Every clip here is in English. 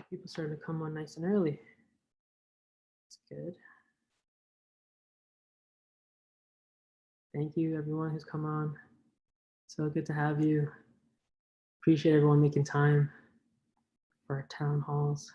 People starting to come on nice and early. That's good. Thank you, everyone who's come on. So good to have you. Appreciate everyone making time for our town halls.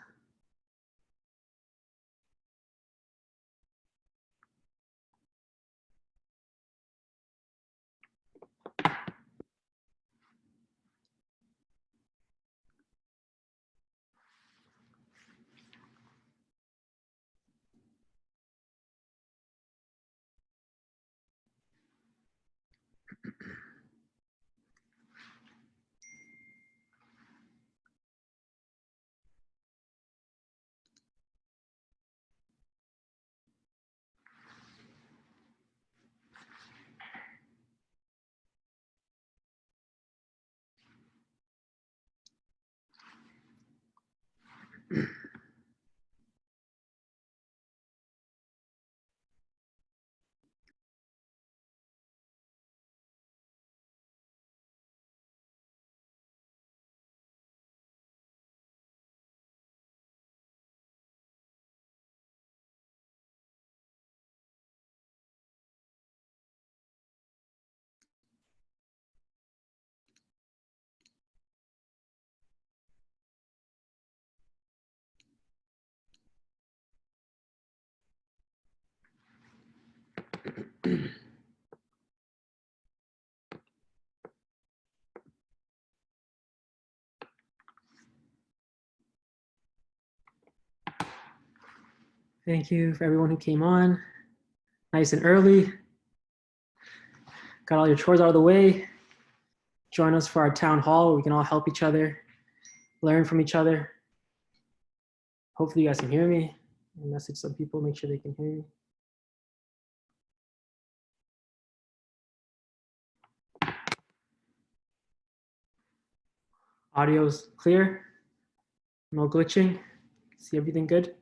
Thank you for everyone who came on nice and early. Got all your chores out of the way. Join us for our town hall where we can all help each other, learn from each other. Hopefully you guys can hear me. I'll message some people, make sure they can hear me. Audio's clear, no glitching. See everything good?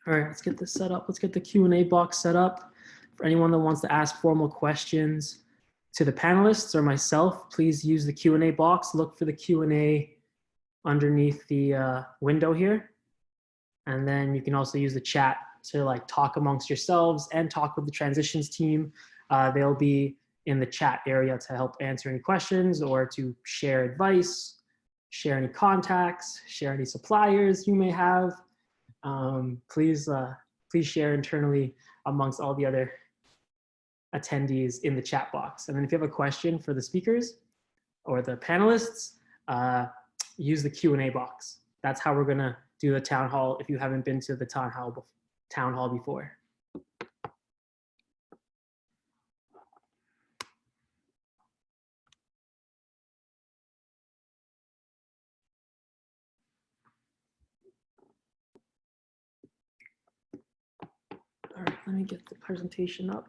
All right, let's get this set up. Let's get the Q&A box set up. For anyone that wants to ask formal questions to the panelists or myself, please use the Q&A box. Look for the Q&A underneath the window here. And then you can also use the chat to like talk amongst yourselves and talk with the transitions team. They'll be in the chat area to help answer any questions or to share advice, share any contacts, share any suppliers you may have. Please share internally amongst all the other attendees in the chat box. And then if you have a question for the speakers or the panelists, use the Q&A box. That's how we're gonna do the town hall if you haven't been to the town hall before. All right, let me get the presentation up.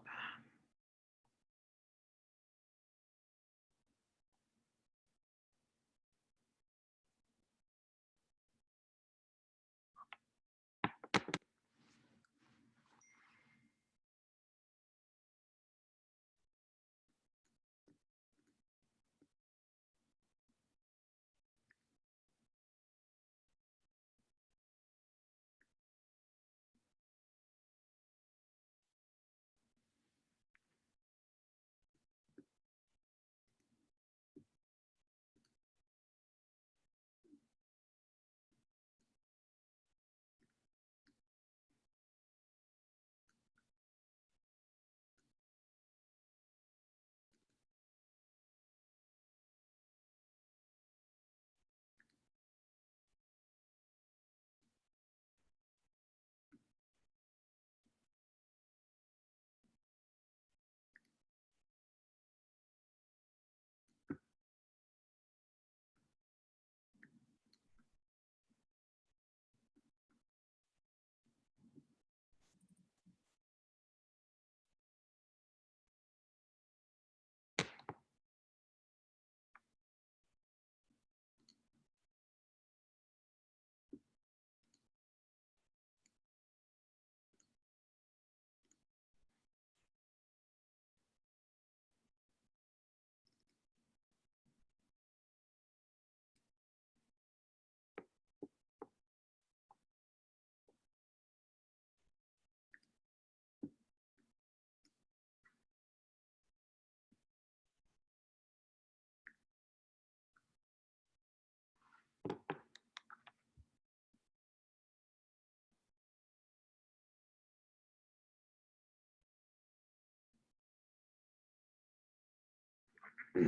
Okay,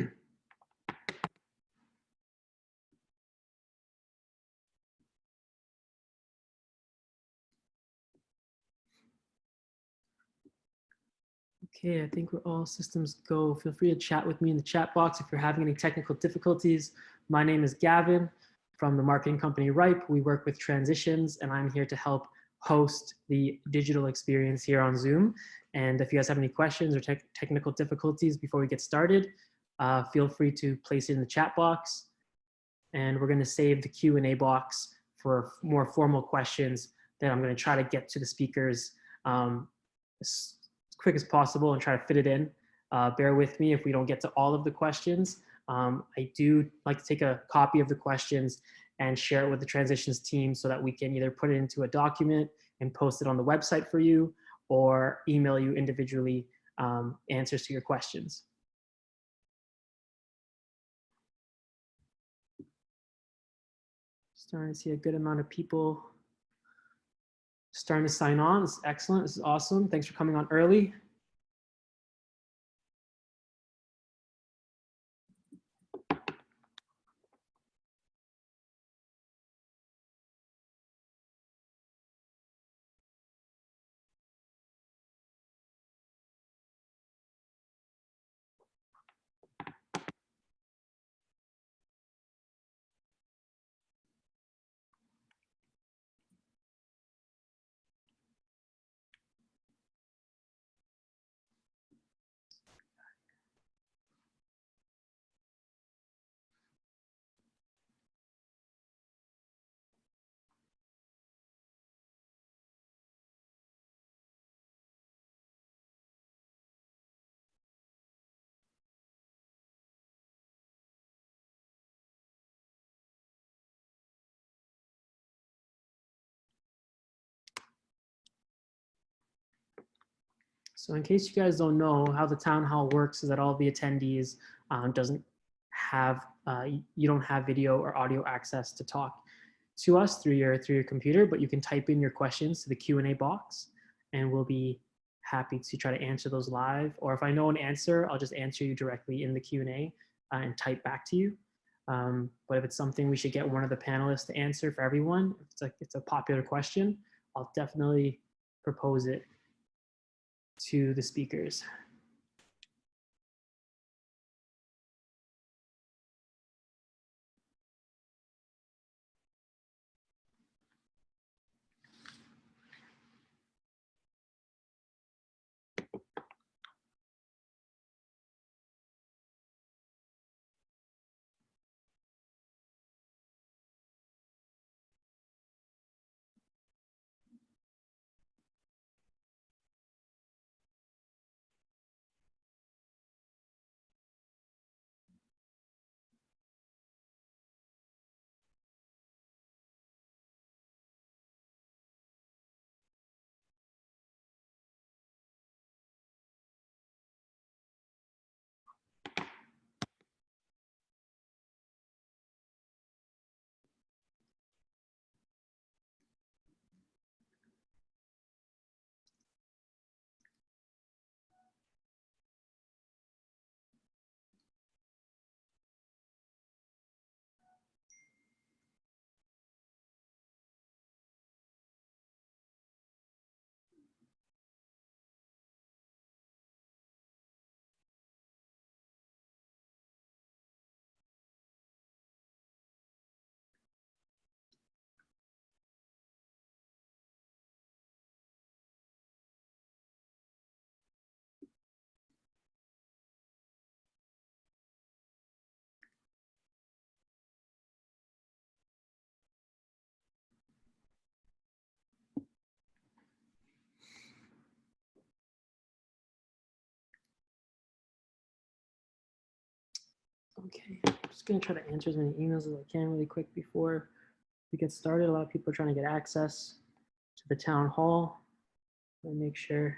I think we're all systems go. Feel free to chat with me in the chat box if you're having any technical difficulties. My name is Gavin from the marketing company Ripe. We work with transitions, and I'm here to help host the digital experience here on Zoom. And if you guys have any questions or technical difficulties before we get started, feel free to place it in the chat box. And we're going to save the Q&A box for more formal questions that I'm going to try to get to the speakers as quick as possible and try to fit it in. Bear with me if we don't get to all of the questions. I do like to take a copy of the questions and share it with the transitions team so that we can either put it into a document and post it on the website for you or email you individually answers to your questions. Starting to see a good amount of people starting to sign on. This is excellent. This is awesome. Thanks for coming on early. So in case you guys don't know, how the town hall works is that all the attendees doesn't have, you don't have video or audio access to talk to us through your computer, but you can type in your questions to the Q&A box and we'll be happy to try to answer those live. Or if I know an answer, I'll just answer you directly in the Q&A and type back to you. But if it's something we should get one of the panelists to answer for everyone, if it's a popular question, I'll definitely propose it to the speakers. Okay, I'm just gonna try to answer as many emails as I can really quick before we get started. A lot of people are trying to get access to the town hall. Let me make sure,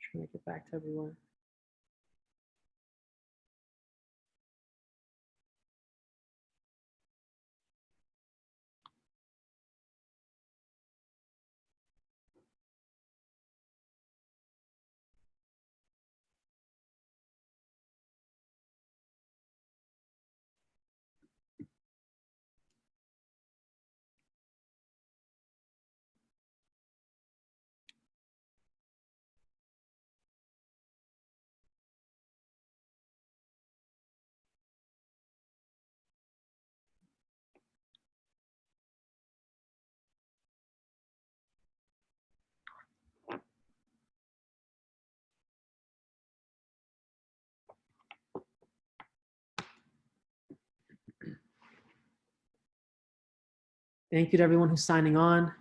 trying to get back to everyone. Thank you to everyone who's signing on.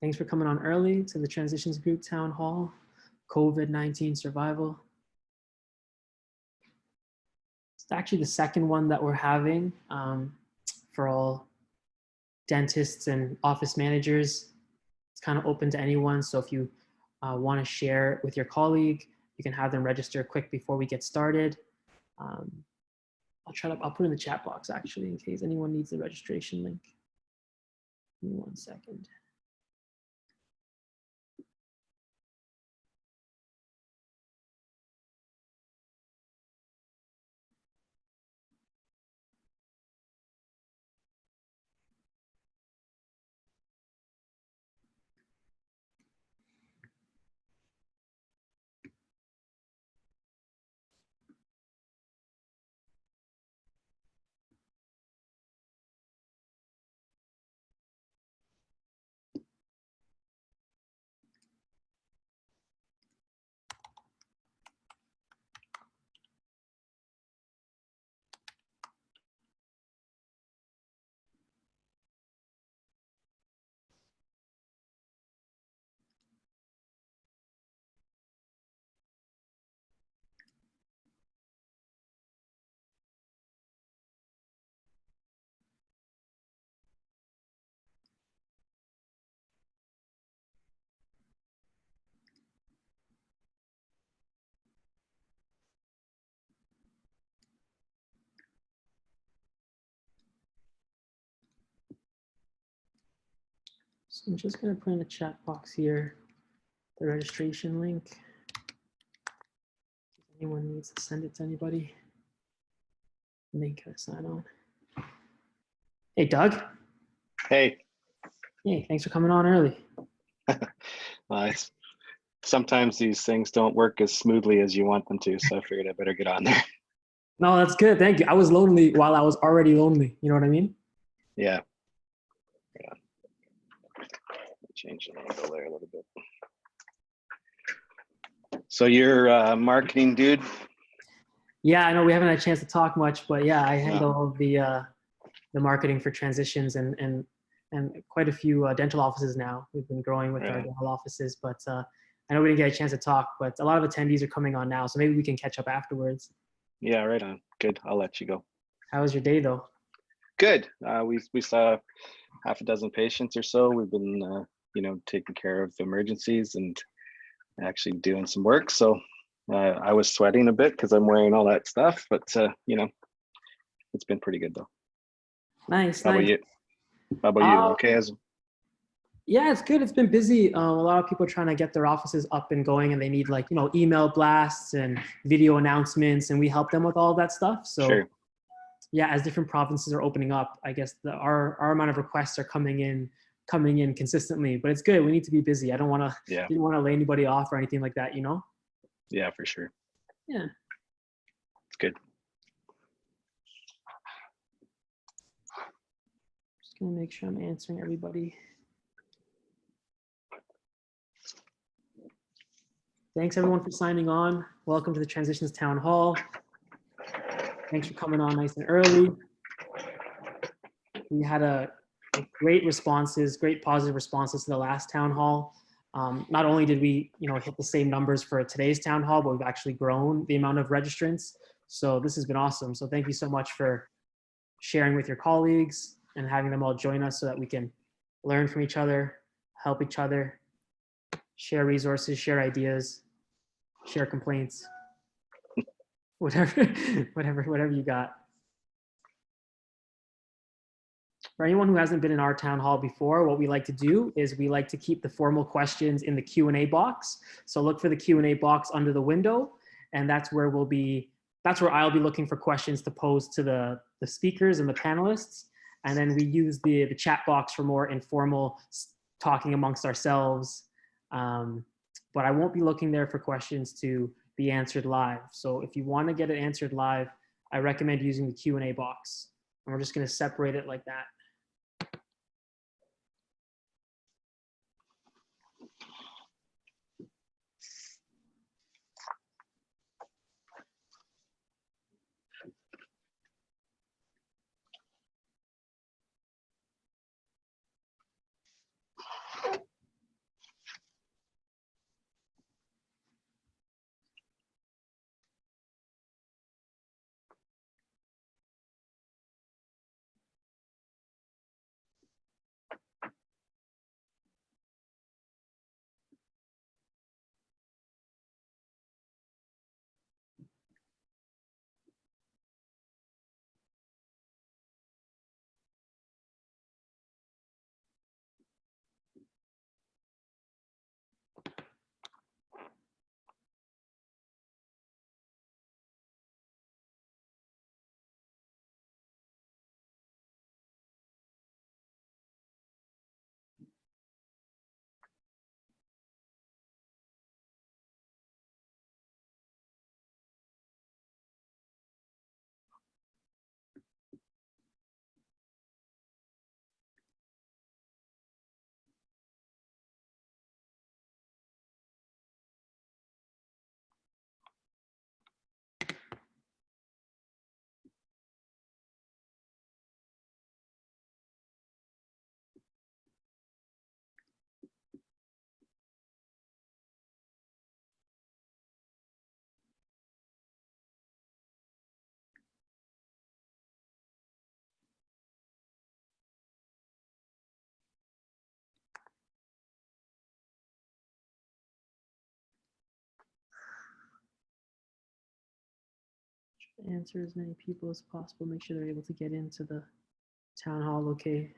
Thanks for coming on early to the Transitions Group Town Hall, COVID-19 survival. It's actually the second one that we're having for all dentists and office managers. It's kind of open to anyone. So if you want to share it with your colleague, you can have them register quick before we get started. I'll put in the chat box actually in case anyone needs the registration link. Give me 1 second. So I'm just going to put in the chat box here the registration link. If anyone needs to send it to anybody, and they can sign on. Hey, Doug. Hey. Hey, thanks for coming on early. Sometimes these things don't work as smoothly as you want them to, so I figured I better get on there. No, that's good. Thank you. I was lonely while I was already lonely. You know what I mean? Yeah. Change the angle there a little bit. So you're a marketing dude? Yeah, I know we haven't had a chance to talk much, but yeah, I handle all the marketing for Transitions and quite a few dental offices now. We've been growing with our dental offices, but I know we didn't get a chance to talk, but a lot of attendees are coming on now, so maybe we can catch up afterwards. Yeah, right on. Good. I'll let you go. How was your day though? Good. We saw half a dozen patients or so. We've been taking care of emergencies and actually doing some work. So I was sweating a bit because I'm wearing all that stuff, but it's been pretty good though. Nice. How about you? How about you? Okay. Yeah, it's good. It's been busy. A lot of people are trying to get their offices up and going, and they need email blasts and video announcements, and we help them with all that stuff. So sure. Yeah, as different provinces are opening up, I guess our amount of requests are coming in consistently, but it's good. We need to be busy. I don't want to didn't want to lay anybody off or anything like that, Yeah, for sure. Yeah. It's good. Just gonna make sure I'm answering everybody. Thanks everyone for signing on. Welcome to the Transitions Town Hall. Thanks for coming on nice and early. We had a great positive responses to the last town hall. Not only did we, hit the same numbers for today's town hall, but we've actually grown the amount of registrants. So this has been awesome. So thank you so much for sharing with your colleagues and having them all join us so that we can learn from each other, help each other, share resources, share ideas, share complaints, whatever you got. For anyone who hasn't been in our town hall before, what we like to do is we like to keep the formal questions in the Q&A box. So look for the Q&A box under the window, and that's where I'll be looking for questions to pose to the speakers and the panelists. And then we use the chat box for more informal talking amongst ourselves. But I won't be looking there for questions to be answered live. So if you want to get it answered live, I recommend using the Q&A box. And we're just going to separate it like that. Answer as many people as possible. Make sure they're able to get into the town hall. Okay.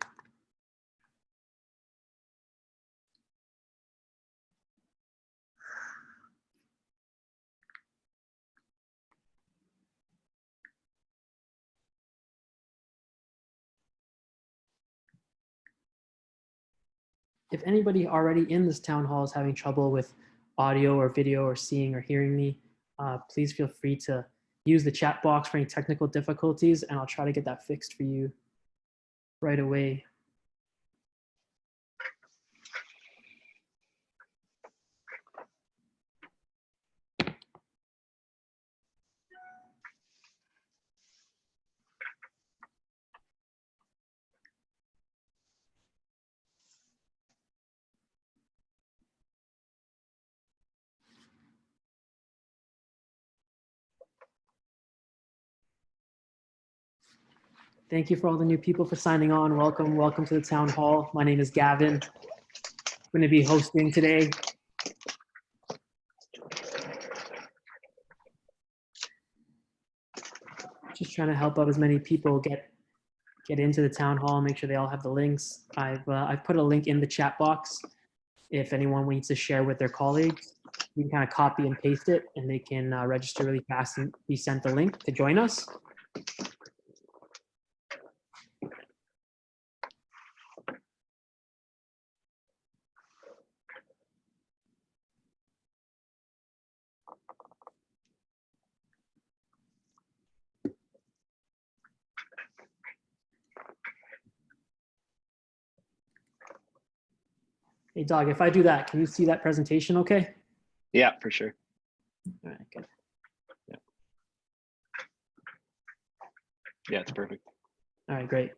If anybody already in this town hall is having trouble with audio or video or seeing or hearing me, please feel free to use the chat box for any technical difficulties, and I'll try to get that fixed for you right away. Thank you for all the new people for signing on. Welcome, welcome to the town hall. My name is Gavin. I'm going to be hosting today. Just trying to help out as many people get into the town hall, make sure they all have the links. I've put a link in the chat box. If anyone needs to share with their colleagues, you can kind of copy and paste it, and they can register really fast and be sent the link to join us. Hey, Doug, if I do that, can you see that presentation okay? Yeah, for sure. All right, good. Yeah, it's perfect. All right, great.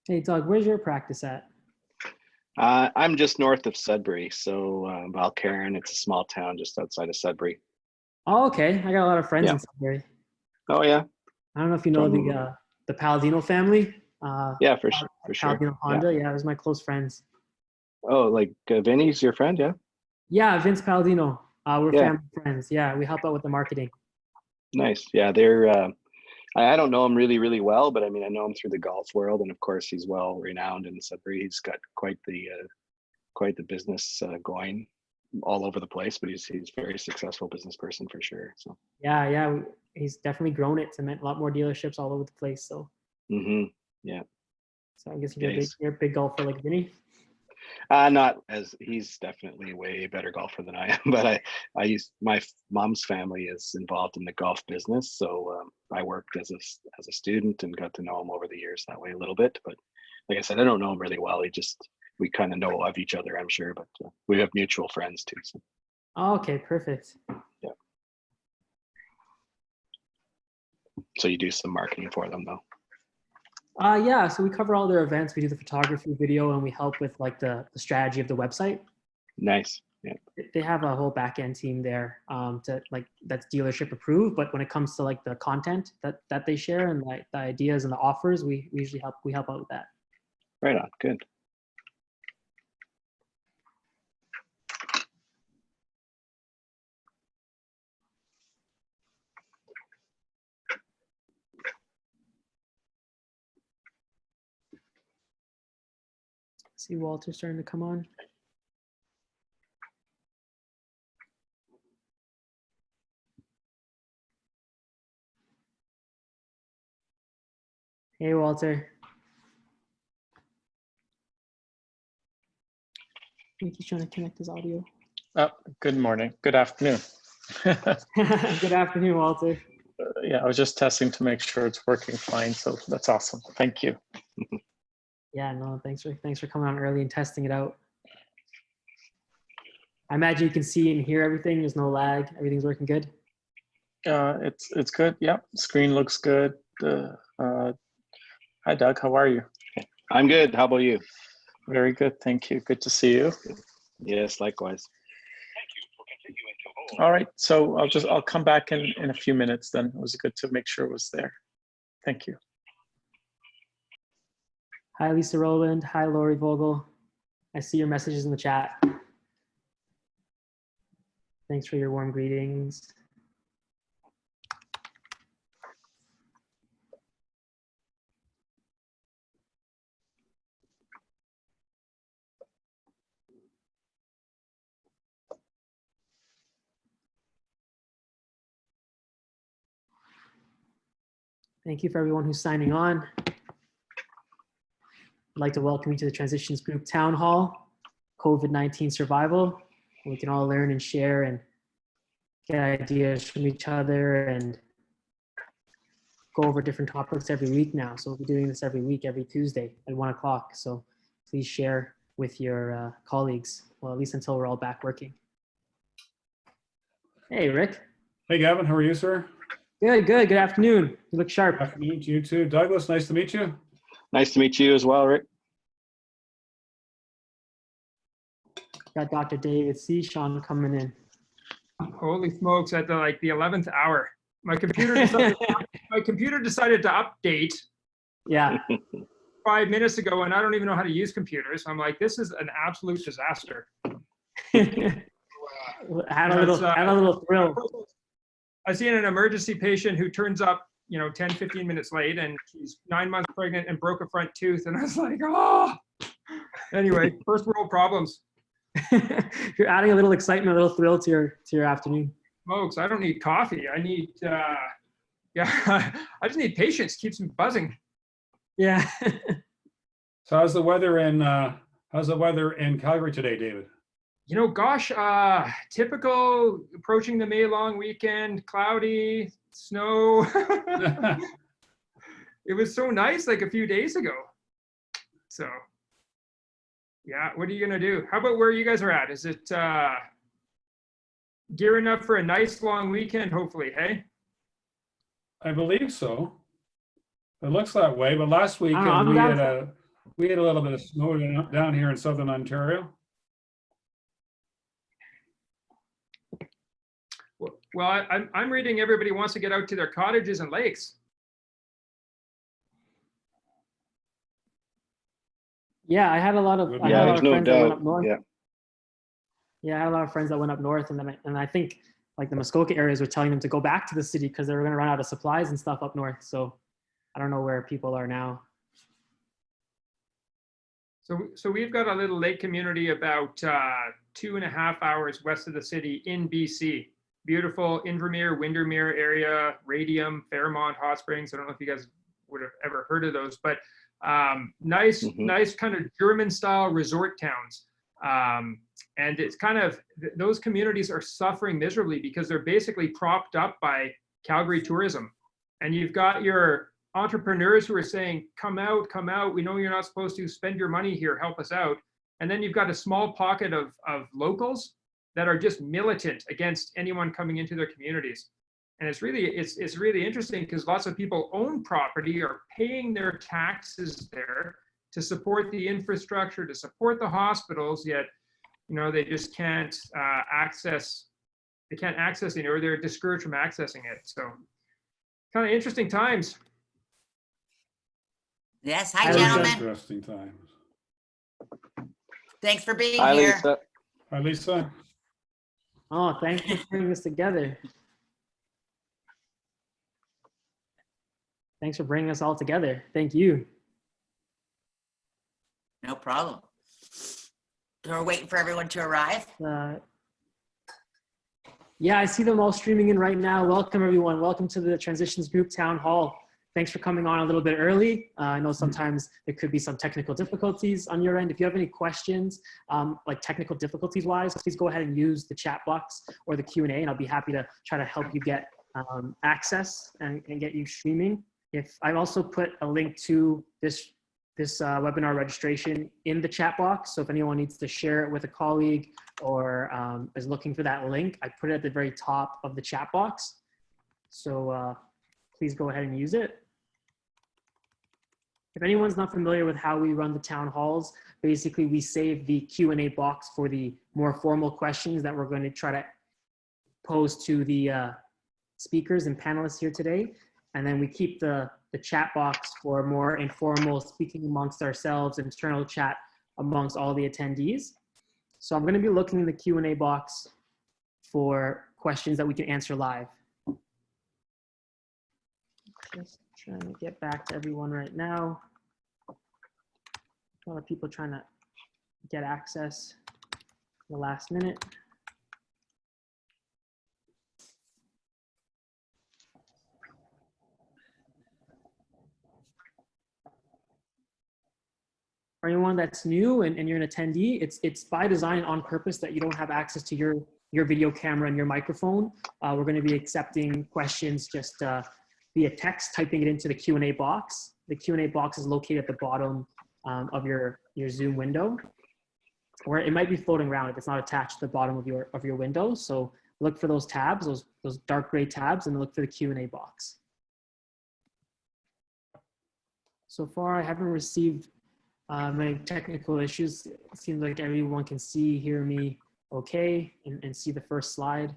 Hey, Doug, where's your practice at? I'm just north of Sudbury, so Balcarron. It's a small town just outside of Sudbury. Oh, okay. I got a lot of friends Yeah. in Sudbury. Oh yeah. I don't know if you know the Palladino family. Yeah, for sure. Palladino Honda. Yeah, those are my close friends. Oh, like Vinny's your friend? Yeah. Yeah, Vince Palladino. We're Yeah. family friends. Yeah, we help out with the marketing. Nice. Yeah, they're. I don't know him really well, but I mean, I know him through the golf world, and of course, he's well renowned in Sudbury. He's got quite the business going all over the place, but he's a very successful business person for sure. So. Yeah, he's definitely grown it to a lot more dealerships all over the place. So. Yeah. So I guess Yeah, you're a big golfer like Vinny. Not as he's definitely a way better golfer than I am, but my mom's family is involved in the golf business, so I worked as a student and got to know him over the years that way a little bit. But like I said, I don't know him really well. We kind of know of each other, I'm sure, but we have mutual friends too. So. Oh, okay, perfect. Yeah. So you do some marketing for them, though. Yeah, so we cover all their events. We do the photography, video, and we help with like the strategy of the website. Nice. Yeah. They have a whole back end team there to like that's dealership approved. But when it comes to like the content that they share and like the ideas and the offers, we usually help out with that. Right on. Good. See Walter starting to come on. Hey, Walter. I think he's trying to connect his audio. Oh, good morning. Good afternoon. Good afternoon, Walter. Yeah, I was just testing to make sure it's working fine. So that's awesome. Thank you. Yeah, no, thanks for coming on early and testing it out. I imagine you can see and hear everything. There's no lag. Everything's working good. It's good. Yeah, screen looks good. Hi, Doug. How are you? I'm good. How about you? Very good. Thank you. Good to see you. Yes, likewise. All right. So I'll come back in a few minutes then. It was good to make sure it was there. Thank you. Hi, Lisa Rowland. Hi, Lori Vogel. I see your messages in the chat. Thanks for your warm greetings. Thank you for everyone who's signing on. I'd like to welcome you to the Transitions Group Town Hall, COVID-19 Survival. We can all learn and share and get ideas from each other and go over different topics every week now. So we'll be doing this every week, every Tuesday at 1 o'clock. So please share with your colleagues, well, at least until we're all back working. Hey, Rick. Hey, Gavin, how are you, sir? Good, good. Good afternoon. You look sharp. Afternoon to you too. Douglas, nice to meet you. Nice to meet you as well, Rick. Got Dr. David C. Sean coming in. Holy smokes! At the 11th hour, my computer decided, to update Yeah. 5 minutes ago, and I don't even know how to use computers. I'm like, this is an absolute disaster. Had a little thrill. I seen an emergency patient who turns up, 10, 15 minutes late, and she's 9 months pregnant and broke a front tooth, and I was like, oh. Anyway, first world problems. You're adding a little excitement, a little thrill to your afternoon. Smokes! I don't need coffee. I need, I just need patience. Keeps me buzzing. Yeah. So how's the weather in Calgary today, David? Gosh, typical approaching the May long weekend, cloudy, snow. It was so nice like a few days ago. So, yeah, what are you going to do? How about where you guys are at? Is it gearing up for a nice long weekend, hopefully, hey? I believe so. It looks that way, but last weekend I'm we had a little bit of snow down here in southern Ontario. Well, I'm reading everybody wants to get out to their cottages and lakes. Yeah, I had a lot of Yeah, I had a lot there's of no friends that went doubt. up north. Yeah. Yeah, I had a lot of friends that went up north, and I think like the Muskoka areas were telling them to go back to the city because they were going to run out of supplies and stuff up north. So I don't know where people are now. So we've got a little lake community about 2.5 hours west of the city in BC. Beautiful Invermere, Windermere area, Radium, Fairmont, Hot Springs. I don't know if you guys would have ever heard of those, but nice kind of German style resort towns. And it's kind of, those communities are suffering miserably because they're basically propped up by Calgary tourism. And you've got your entrepreneurs who are saying, come out, we know you're not supposed to spend your money here, help us out. And then you've got a small pocket of locals that are just militant against anyone coming into their communities. And it's really interesting because lots of people own property, are paying their taxes there to support the infrastructure, to support the hospitals, yet they just can't access it, or they're discouraged from accessing it. So kind of interesting times. Yes, hi, Very gentlemen. Interesting times. Thanks for being Hi, here. Lisa. Hi, Lisa. Oh, thanks for putting this together. Thanks for bringing us all together. Thank you. No problem. So we're waiting for everyone to arrive. Yeah, I see them all streaming in right now. Welcome, everyone. Welcome to the Transitions Group Town Hall. Thanks for coming on a little bit early. I know sometimes there could be some technical difficulties on your end. If you have any questions, like technical difficulties wise, please go ahead and use the chat box or the Q&A, and I'll be happy to try to help you get access and get you streaming. I've also put a link to this webinar registration in the chat box. So if anyone needs to share it with a colleague or is looking for that link, I put it at the very top of the chat box. So please go ahead and use it. If anyone's not familiar with how we run the town halls, basically we save the Q&A box for the more formal questions that we're going to try to pose to the speakers and panelists here today. And then we keep the chat box for more informal speaking amongst ourselves, internal chat amongst all the attendees. So I'm going to be looking in the Q&A box for questions that we can answer live. Just trying to get back to everyone right now. A lot of people trying to get access in the last minute. For anyone that's new and you're an attendee, it's by design on purpose that you don't have access to your video camera and your microphone. We're going to be accepting questions just via text, typing it into the Q&A box. The Q&A box is located at the bottom of your Zoom window, or it might be floating around if it's not attached to the bottom of your window. So look for those tabs, those dark gray tabs, and look for the Q&A box. So far, I haven't received many technical issues. It seems like everyone can hear me okay, and see the first slide.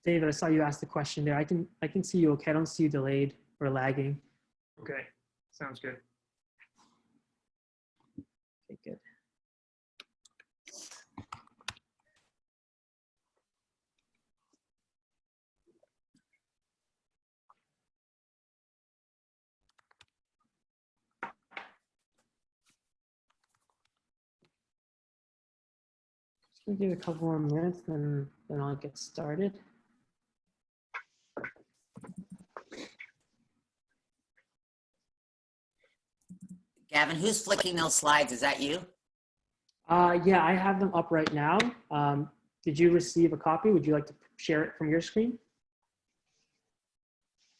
David, I saw you ask the question there. I can see you okay. I don't see you delayed or lagging. Okay, sounds good. Okay, good. Just gonna give it a couple more minutes, then I'll get started. Gavin, who's flicking those slides? Is that you? Yeah, I have them up right now. Did you receive a copy? Would you like to share it from your screen?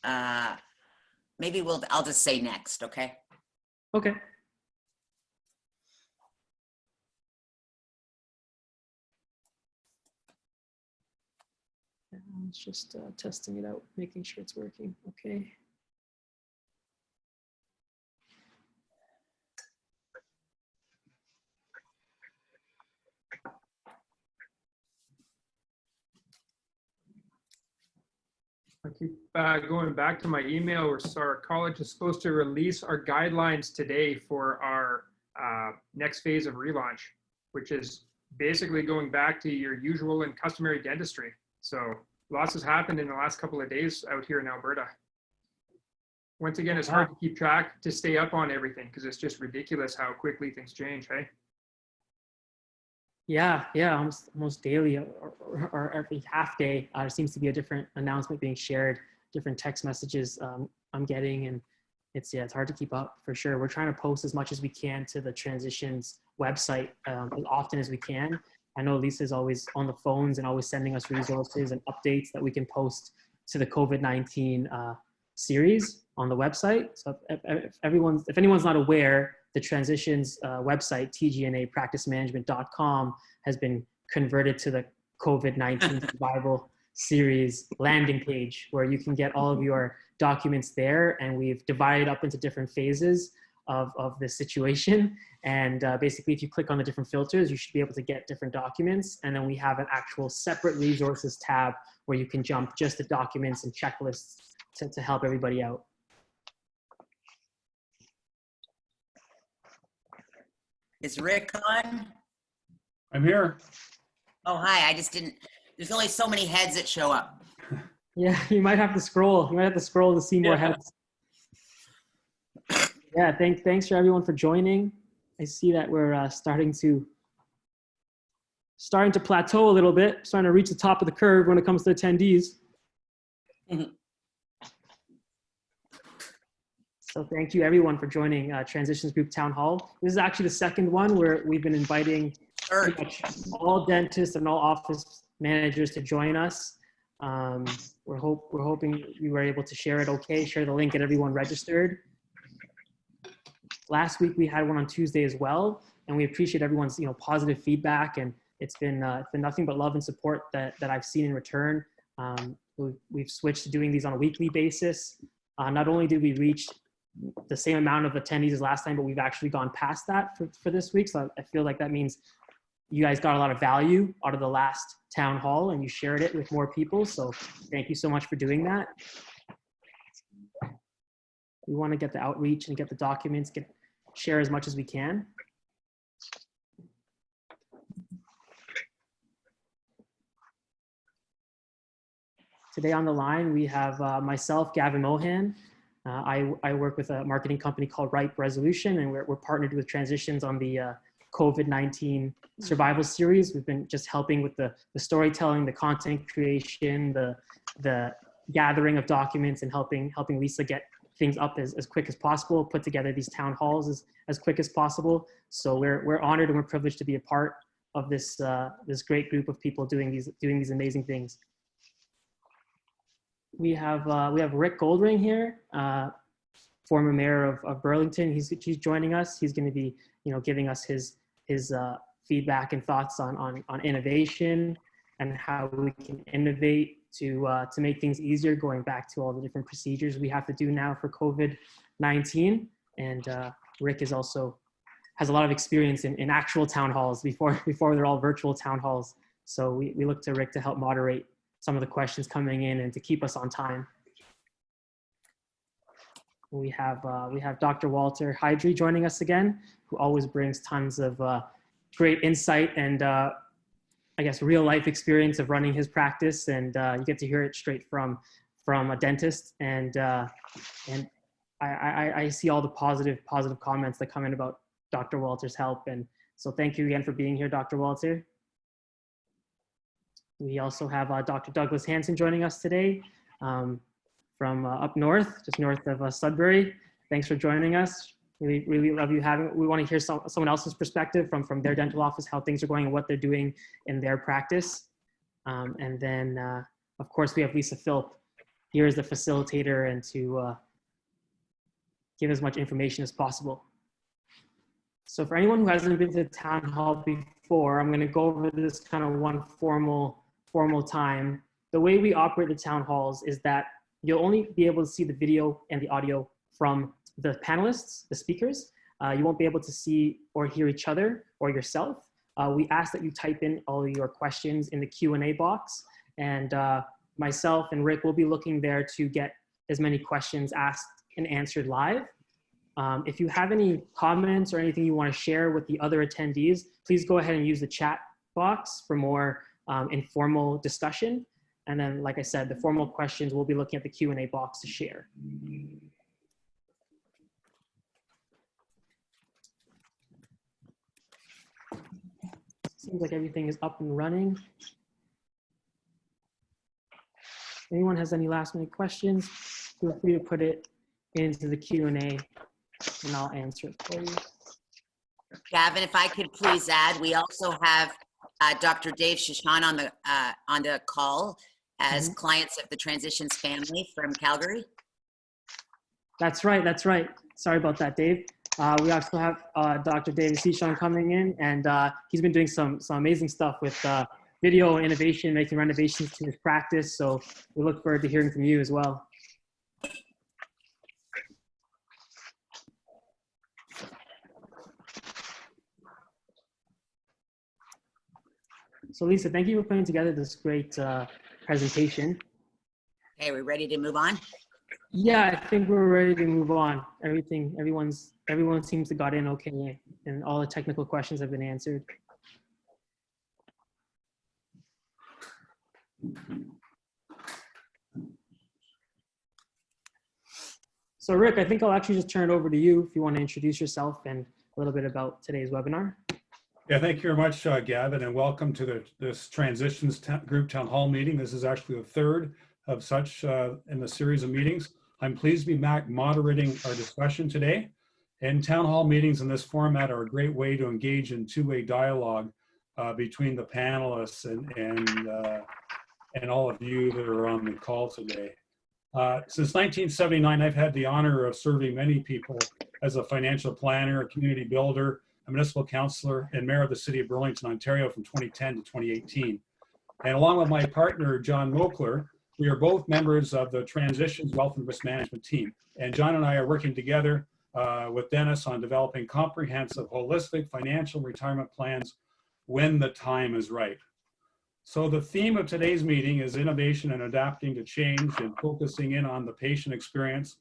Maybe I'll just say next, okay? Okay. It's just testing it out, making sure it's working. Okay. I keep going back to my email where our college is supposed to release our guidelines today for our next phase of relaunch, which is basically going back to your usual and customary dentistry. So lots has happened in the last couple of days out here in Alberta. Once again, it's hard to keep track, to stay up on everything, because it's just ridiculous how quickly things change, hey? Yeah, almost daily or every half day, there seems to be a different announcement being shared, different text messages I'm getting, and it's hard to keep up for sure. We're trying to post as much as we can to the Transitions website as often as we can. I know Lisa's always on the phones and always sending us resources and updates that we can post to the COVID-19 series on the website. So if anyone's not aware, the Transitions website, tgnapracticemanagement.com, has been converted to the COVID-19 survival series landing page, where you can get all of your documents there. And we've divided up into different phases of the situation. And basically, if you click on the different filters, you should be able to get different documents. And then we have an actual separate resources tab where you can jump just the documents and checklists to help everybody out. Is Rick on? I'm here. Oh, hi. I just didn't. There's only so many heads that show up. Yeah, you might have to scroll. You might have to scroll to see more heads. Yeah, thanks for everyone for joining. I see that we're starting to plateau a little bit, starting to reach the top of the curve when it comes to attendees. So thank you everyone for joining Transitions Group Town Hall. This is actually the second one where we've been inviting pretty much all dentists and all office managers to join us. We're hoping we were able to share it okay, share the link, get everyone registered. Last week we had one on Tuesday as well, and we appreciate everyone's positive feedback, and it's been nothing but love and support that I've seen in return. We've switched to doing these on a weekly basis. Not only did we reach the same amount of attendees as last time, but we've actually gone past that for this week. So I feel like that means you guys got a lot of value out of the last town hall and you shared it with more people. So thank you so much for doing that. We want to get the outreach and get the documents, share as much as we can. Today on the line, we have myself, Gavin Mohan. I work with a marketing company called Ripe Resolution, and we're partnered with Transitions on the COVID-19 survival series. We've been just helping with the storytelling, the content creation, the gathering of documents, and helping Lisa get things up as quick as possible, put together these town halls as quick as possible. So we're honored and we're privileged to be a part of this this great group of people doing these amazing things. We have Rick Goldring here, former mayor of Burlington. He's joining us. He's going to be giving us his feedback and thoughts on innovation and how we can innovate to make things easier, going back to all the different procedures we have to do now for COVID-19. And Rick has a lot of experience in actual town halls before they're all virtual town halls. So we look to Rick to help moderate some of the questions coming in and to keep us on time. We have Dr. Walter Hydry joining us again, who always brings tons of great insight and I guess real life experience of running his practice, and you get to hear it straight from a dentist. And I see all the positive comments that come in about Dr. Walter's help, and so thank you again for being here, Dr. Walter. We also have Dr. Douglas Hanson joining us today from up north, just north of Sudbury. Thanks for joining us. Really love you having. We want to hear someone else's perspective from their dental office, how things are going and what they're doing in their practice. And then, of course, we have Lisa Philp here as the facilitator and to give as much information as possible. So for anyone who hasn't been to the town hall before, I'm going to go over this kind of one formal time. The way we operate the town halls is that you'll only be able to see the video and the audio from the panelists, the speakers. You won't be able to see or hear each other or yourself. We ask that you type in all your questions in the Q&A box, and myself and Rick will be looking there to get as many questions asked and answered live. If you have any comments or anything you want to share with the other attendees, please go ahead and use the chat box for more informal discussion. And then, like I said, the formal questions, we'll be looking at the Q&A box to share. Seems like everything is up and running. If anyone has any last minute questions, feel free to put it into the Q&A and I'll answer it for you. Gavin, if I could please add, we also have Dr. Dave Shashan on the call as clients of the Transitions family from Calgary. That's right. Sorry about that, Dave. We also have Dr. David Shashan coming in, and he's been doing some amazing stuff with video innovation, making renovations to his practice. So we look forward to hearing from you as well. So Lisa, thank you for putting together this great presentation. Okay, we're ready to move on? Yeah, I think we're ready to move on. Everyone seems to got in okay, and all the technical questions have been answered. So Rick, I think I'll actually just turn it over to you if you want to introduce yourself and a little bit about today's webinar. Yeah, thank you very much, Gavin, and welcome to this Transitions Group Town Hall meeting. This is actually the third of such in the series of meetings. I'm pleased to be back moderating our discussion today. And town hall meetings in this format are a great way to engage in two-way dialogue between the panelists and all of you that are on the call today. Since 1979, I've had the honor of serving many people as a financial planner, a community builder, a municipal councillor, and mayor of the city of Burlington, Ontario from 2010 to 2018. And along with my partner, John Mokler, we are both members of the Transitions Wealth and Risk Management team. And John and I are working together with Dennis on developing comprehensive, holistic financial retirement plans when the time is right. So the theme of today's meeting is innovation and adapting to change and focusing in on the patient experience.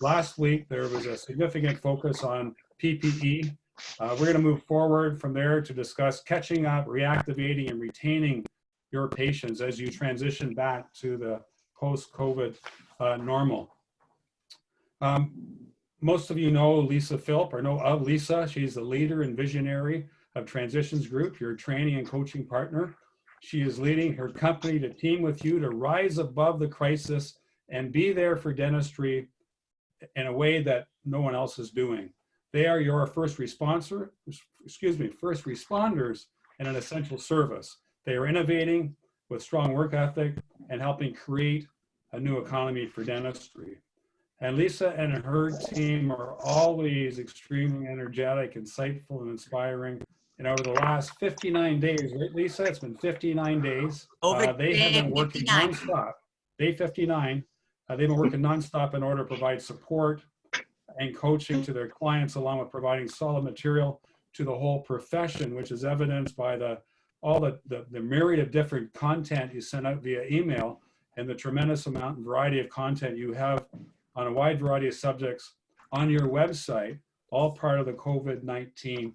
Last week, there was a significant focus on PPE. We're going to move forward from there to discuss catching up, reactivating, and retaining your patients as you transition back to the post-COVID normal. Most of you know Lisa Philp, or know of Lisa. She's the leader and visionary of Transitions Group, your training and coaching partner. She is leading her company to team with you to rise above the crisis and be there for dentistry in a way that no one else is doing. They are your first responders in an essential service. They are innovating with strong work ethic and helping create a new economy for dentistry. And Lisa and her team are always extremely energetic, insightful, and inspiring. And over the last 59 days, right, Lisa? It's been 59 days. They have been working nonstop. Day 59. They've been working nonstop in order to provide support and coaching to their clients, along with providing solid material to the whole profession, which is evidenced by the myriad of different content you send out via email and the tremendous amount and variety of content you have on a wide variety of subjects on your website, all part of the COVID-19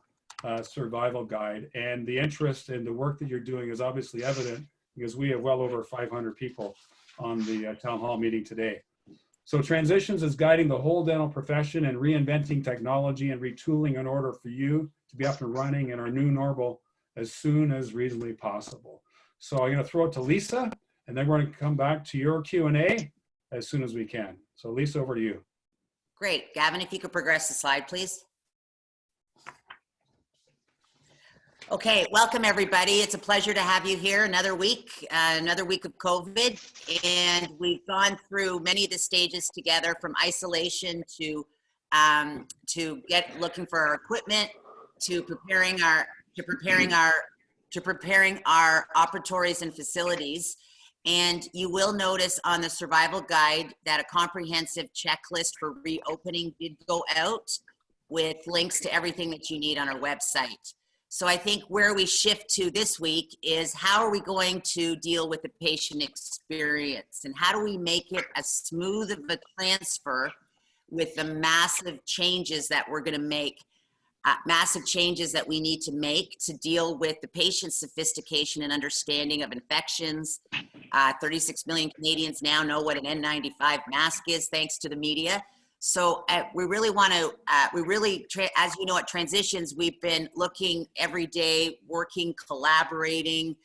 survival guide. And the interest in the work that you're doing is obviously evident because we have well over 500 people on the town hall meeting today. So Transitions is guiding the whole dental profession and reinventing technology and retooling in order for you to be up and running in our new normal as soon as reasonably possible. So I'm going to throw it to Lisa, and then we're going to come back to your Q&A as soon as we can. So Lisa, over to you. Great. Gavin, if you could progress the slide, please. Okay, welcome everybody. It's a pleasure to have you here another week of COVID. And we've gone through many of the stages together, from isolation to looking for our equipment, to preparing our operatories and facilities. And you will notice on the survival guide that a comprehensive checklist for reopening did go out with links to everything that you need on our website. So I think where we shift to this week is, how are we going to deal with the patient experience, and how do we make it as smooth of a transfer with the massive changes that we're going to make, massive changes that we need to make to deal with the patient's sophistication and understanding of infections. 36 million Canadians now know what an N95 mask is, thanks to the media. So we really want to, as you know, at Transitions, we've been looking every day, working, collaborating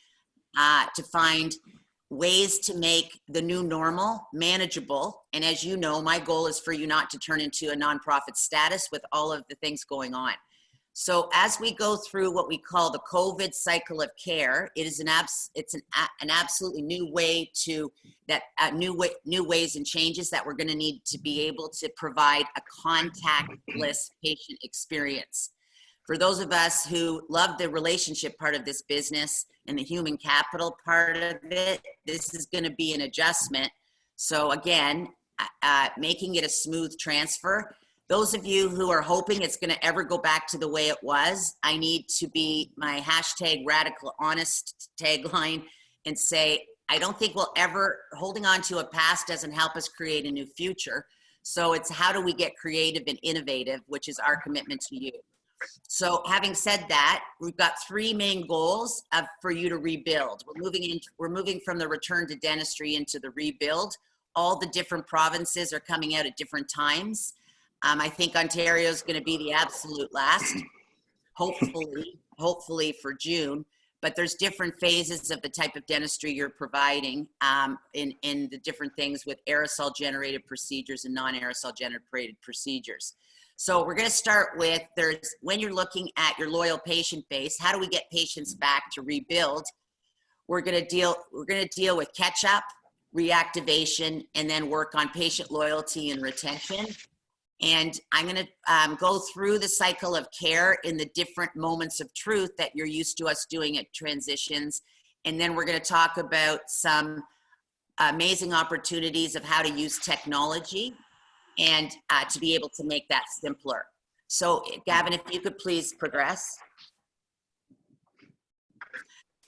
to find ways to make the new normal manageable. And as you know, my goal is for you not to turn into a nonprofit status with all of the things going on. So as we go through what we call the COVID cycle of care, it is an absolutely new way to new ways and changes that we're going to need to be able to provide a contactless patient experience. For those of us who love the relationship part of this business and the human capital part of it, this is going to be an adjustment. So again, making it a smooth transfer. Those of you who are hoping it's going to ever go back to the way it was, I need to be my #RadicalHonest tagline and say, I don't think we'll ever, holding on to a past doesn't help us create a new future. So it's, how do we get creative and innovative, which is our commitment to you. So having said that, we've got 3 main goals for you to rebuild. We're moving from the return to dentistry into the rebuild. All the different provinces are coming out at different times. I think Ontario is going to be the absolute last, hopefully for June. But there's different phases of the type of dentistry you're providing in the different things with aerosol generated procedures and non-aerosol generated procedures. So we're going to start with when you're looking at your loyal patient base, how do we get patients back to rebuild? We're going to deal with catch up, reactivation, and then work on patient loyalty and retention. And I'm going to go through the cycle of care in the different moments of truth that you're used to us doing at Transitions. And then we're going to talk about some amazing opportunities of how to use technology and to be able to make that simpler. So Gavin, if you could please progress.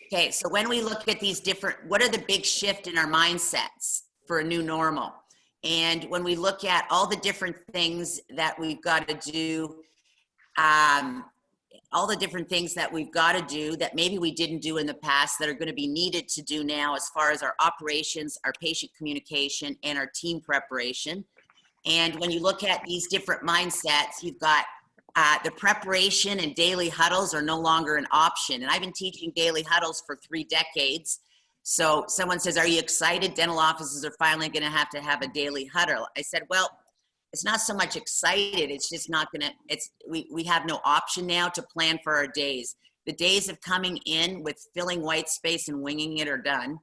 Okay, so when we look at these what are the big shift in our mindsets for a new normal? And when we look at all the different things that we've got to do, that maybe we didn't do in the past that are going to be needed to do now as far as our operations, our patient communication, and our team preparation. And when you look at these different mindsets, you've got the preparation and daily huddles are no longer an option. And I've been teaching daily huddles for 3 decades. So someone says, are you excited? Dental offices are finally going to have a daily huddle. I said, well, it's not so much excited. It's just not going to, we have no option now to plan for our days. The days of coming in with filling white space and winging it are done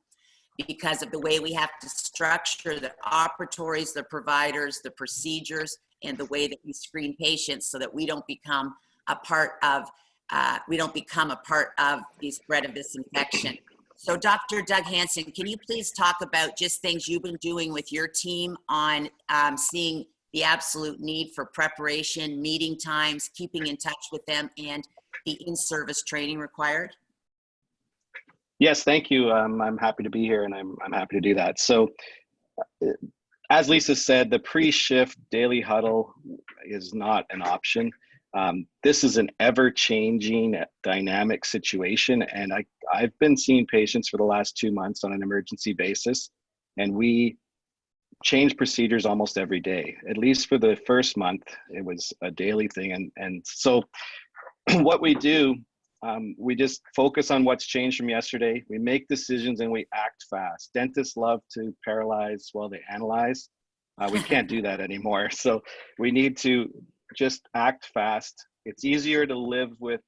because of the way we have to structure the operatories, the providers, the procedures, and the way that we screen patients so that we don't become a part of the spread of this infection. So Dr. Doug Hansen, can you please talk about just things you've been doing with your team on seeing the absolute need for preparation, meeting times, keeping in touch with them, and the in-service training required? Yes, thank you. I'm happy to be here, and I'm happy to do that. So, as Lisa said, the pre-shift daily huddle is not an option. This is an ever-changing, dynamic situation, and I've been seeing patients for the last 2 months on an emergency basis, and we change procedures almost every day. At least for the first month, it was a daily thing, and so what we do, we just focus on what's changed from yesterday. We make decisions and we act fast. Dentists love to paralyze while they analyze. We can't do that anymore. So we need to just act fast. It's easier to live with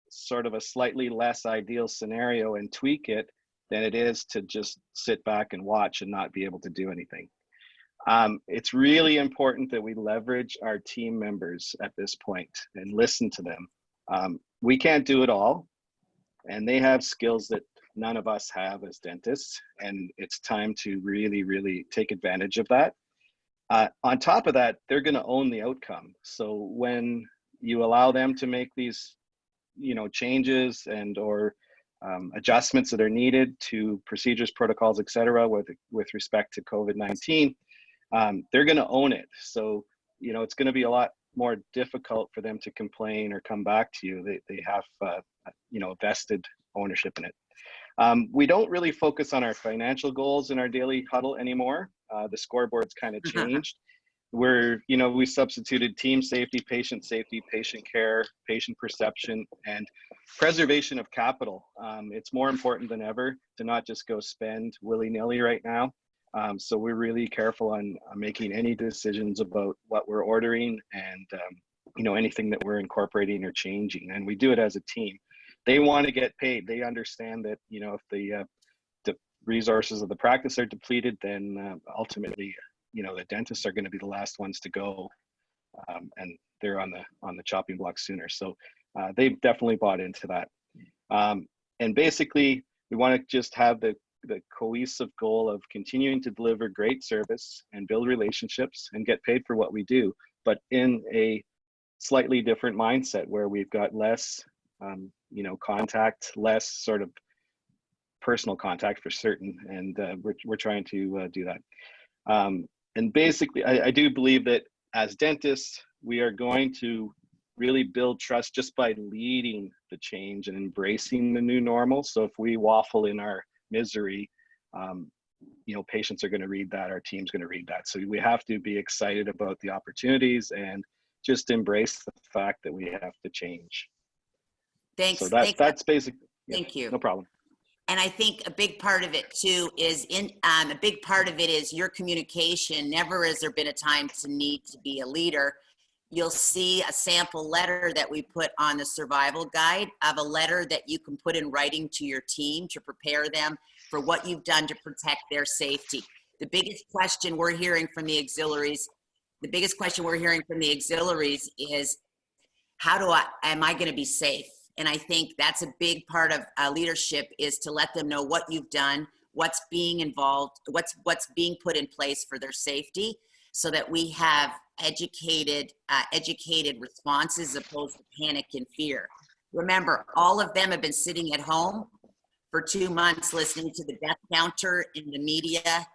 sort of a slightly less ideal scenario and tweak it than it is to just sit back and watch and not be able to do anything. It's really important that we leverage our team members at this point and listen to them. We can't do it all, and they have skills that none of us have as dentists, and it's time to really, really take advantage of that. On top of that, they're going to own the outcome. So when you allow them to make these, changes and or adjustments that are needed to procedures, protocols, et cetera, with respect to COVID-19, they're going to own it. So, it's going to be a lot more difficult for them to complain or come back to you. They have, vested ownership in it. We don't really focus on our financial goals in our daily huddle anymore. The scoreboard's kind of changed. We substituted team safety, patient care, patient perception, and preservation of capital. It's more important than ever to not just go spend willy-nilly right now. So we're really careful on making any decisions about what we're ordering and, anything that we're incorporating or changing. And we do it as a team. They want to get paid. They understand that, if the resources of the practice are depleted, then ultimately, the dentists are going to be the last ones to go, and they're on the chopping block sooner. So they've definitely bought into that. And basically, we want to just have the cohesive goal of continuing to deliver great service and build relationships and get paid for what we do, but in a slightly different mindset where we've got less, contact, less sort of personal contact for certain. And we're trying to do that. And basically, I do believe that as dentists, we are going to really build trust just by leading the change and embracing the new normal. So if we waffle in our misery, patients are going to read that, our team's going to read that. So we have to be excited about the opportunities and just embrace the fact that we have to change. Thanks. So that's basic. Yeah, thank you. No problem. And I think a big part of it too is your communication. Never has there been a time to need to be a leader. you'll see a sample letter that we put on the survival guide of a letter that you can put in writing to your team to prepare them for what you've done to protect their safety. The biggest question we're hearing from the auxiliaries, is am I going to be safe? And I think that's a big part of leadership, is to let them know what you've done, what's being involved, what's being put in place for their safety, so that we have educated responses as opposed to panic and fear. Remember, all of them have been sitting at home for 2 months listening to the death counter in the media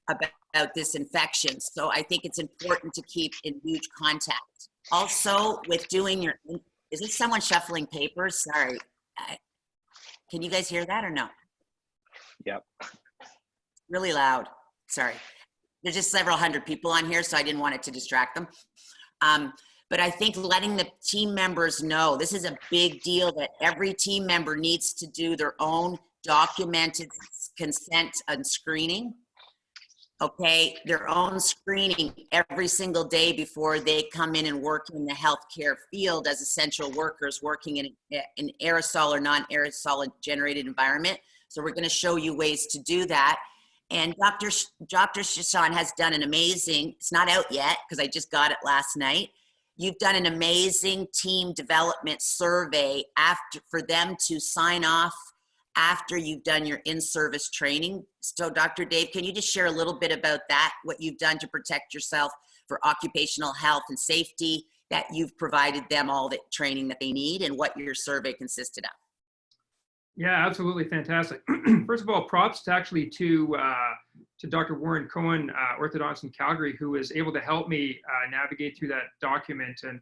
about this infection. So I think it's important to keep in huge contact. Also, with doing is this someone shuffling papers? Sorry. Can you guys hear that or no? Yep. Really loud. Sorry. There's just several hundred people on here, so I didn't want it to distract them. But I think letting the team members know, this is a big deal, that every team member needs to do their own documented consent and screening. Okay, their own screening every single day before they come in and work in the healthcare field as essential workers working in an aerosol or non-aerosol generated environment. So we're going to show you ways to do that. And Dr. Shashan has done an amazing, it's not out yet because I just got it last night. You've done an amazing team development survey for them to sign off after you've done your in-service training. So Dr. Dave, can you just share a little bit about that, what you've done to protect yourself for occupational health and safety, that you've provided them all the training that they need, and what your survey consisted of? Yeah, absolutely fantastic. First of all, props to Dr. Warren Cohen, orthodontist in Calgary, who was able to help me navigate through that document. And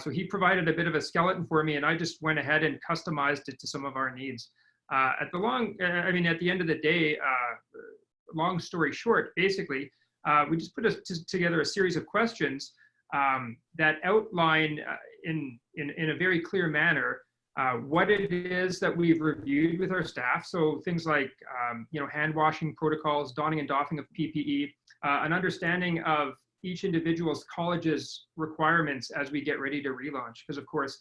so he provided a bit of a skeleton for me, and I just went ahead and customized it to some of our needs. At the end of the day, long story short, basically, we just put together a series of questions that outline in a very clear manner what it is that we've reviewed with our staff. So things like, hand washing protocols, donning and doffing of PPE, an understanding of each individual's college's requirements as we get ready to relaunch. Because of course,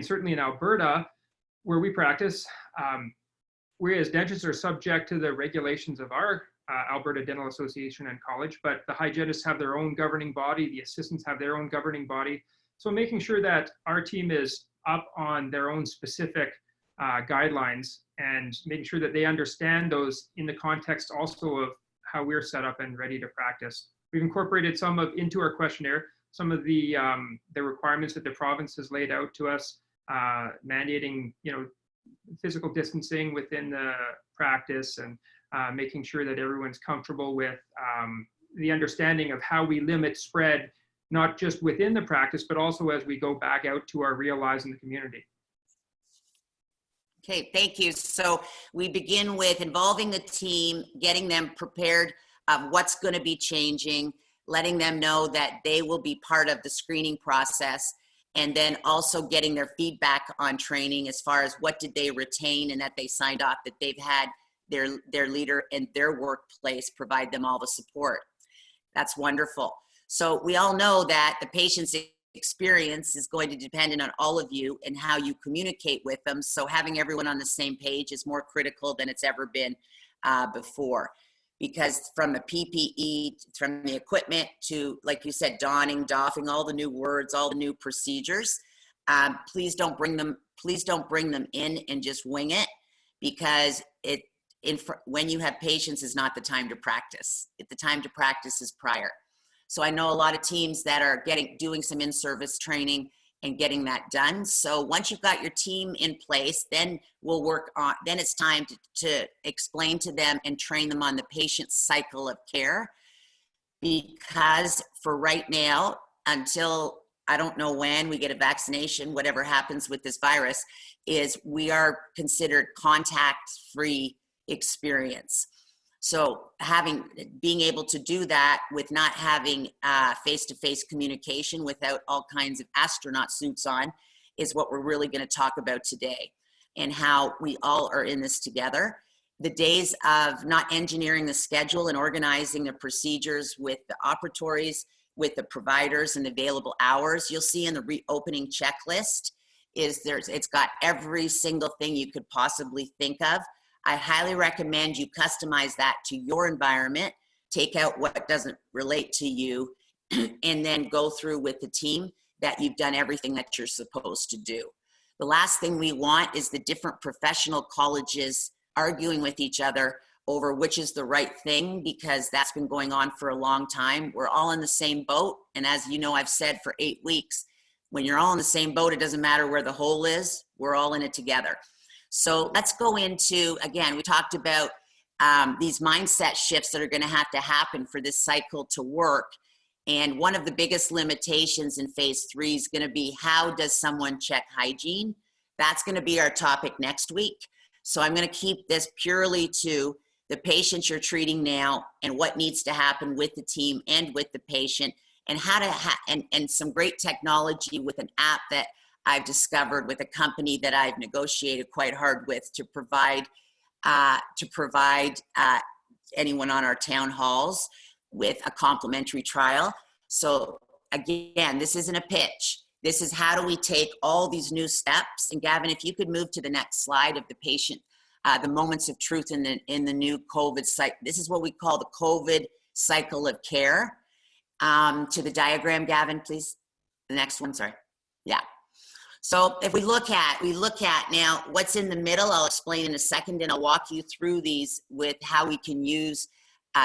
certainly in Alberta, where we practice, we as dentists are subject to the regulations of our Alberta Dental Association and college, but the hygienists have their own governing body, the assistants have their own governing body. So making sure that our team is up on their own specific guidelines and making sure that they understand those in the context also of how we're set up and ready to practice. We've incorporated into our questionnaire some of the requirements that the province has laid out to us, mandating physical distancing within the practice, and making sure that everyone's comfortable with the understanding of how we limit spread, not just within the practice, but also as we go back out to our real lives in the community. Okay, thank you. So we begin with involving the team, getting them prepared of what's going to be changing, letting them know that they will be part of the screening process, and then also getting their feedback on training as far as what did they retain and that they signed off that they've had their leader in their workplace provide them all the support. That's wonderful. So we all know that the patient's experience is going to depend on all of you and how you communicate with them. So having everyone on the same page is more critical than it's ever been before. Because from the PPE, from the equipment to, like you said, donning, doffing, all the new words, all the new procedures, please don't bring them in and just wing it, because when you have patients is not the time to practice. The time to practice is prior. So I know a lot of teams that are doing some in-service training and getting that done. So once you've got your team in place, then then it's time to explain to them and train them on the patient's cycle of care. Because for right now, until I don't know when we get a vaccination, whatever happens with this virus, is we are considered contact-free experience. So being able to do that with not having face-to-face communication without all kinds of astronaut suits on is what we're really going to talk about today, and how we all are in this together. The days of not engineering the schedule and organizing the procedures with the operatories with the providers and available hours. You'll see in the reopening checklist it's got every single thing you could possibly think of. I highly recommend you customize that to your environment, take out what doesn't relate to you, and then go through with the team that you've done everything that you're supposed to do. The last thing we want is the different professional colleges arguing with each other over which is the right thing, because that's been going on for a long time. We're all in the same boat. And as you know, I've said for 8 weeks, when you're all in the same boat, it doesn't matter where the hole is, we're all in it together. So let's go into, again, we talked about these mindset shifts that are gonna have to happen for this cycle to work. And one of the biggest limitations in phase 3 is gonna be, how does someone check hygiene? That's gonna be our topic next week. So I'm gonna keep this purely to the patients you're treating now and what needs to happen with the team and with the patient, and how to and some great technology with an app that I've discovered with a company that I've negotiated quite hard with to provide anyone on our town halls with a complimentary trial. So again, this isn't a pitch. This is how do we take all these new steps. And Gavin, if you could move to the next slide of the patient, the moments of truth in the new COVID cycle. This is what we call the COVID cycle of care. To the diagram, Gavin, please. The next one, sorry. Yeah. So if we look at now what's in the middle, I'll explain in a second, and I'll walk you through these with how we can use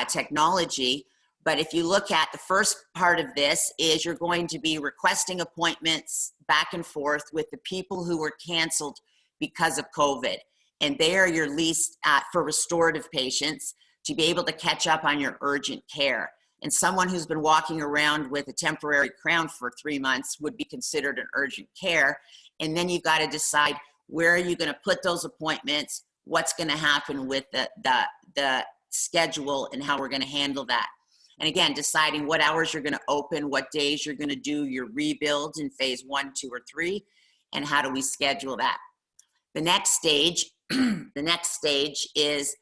technology. But if you look at the first part of this, is you're going to be requesting appointments back and forth with the people who were canceled because of COVID. And they are your least, for restorative patients, to be able to catch up on your urgent care. And someone who's been walking around with a temporary crown for 3 months would be considered an urgent care. And then you've got to decide, where are you going to put those appointments, what's going to happen with the schedule, and how we're going to handle that. And again, deciding what hours you're going to open, what days you're going to do your rebuilds in phase 1, 2, or 3, and how do we schedule that. The next stage, is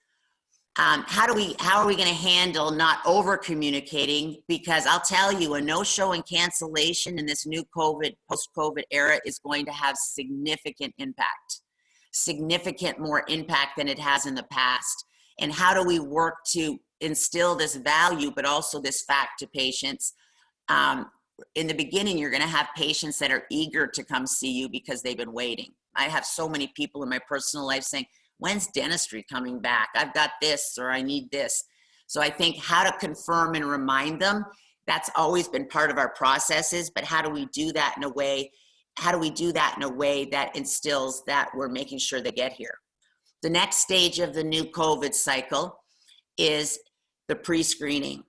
how are we going to handle not over communicating? Because I'll tell you, a no-show and cancellation in this new COVID, post-COVID era is going to have significant more impact than it has in the past. And how do we work to instill this value, but also this fact to patients? In the beginning, you're going to have patients that are eager to come see you because they've been waiting. I have so many people in my personal life saying, when's dentistry coming back? I've got this, or I need this. So I think how to confirm and remind them, that's always been part of our processes, but how do we do that in a way that instills that we're making sure they get here? The next stage of the new COVID cycle is the pre-screening.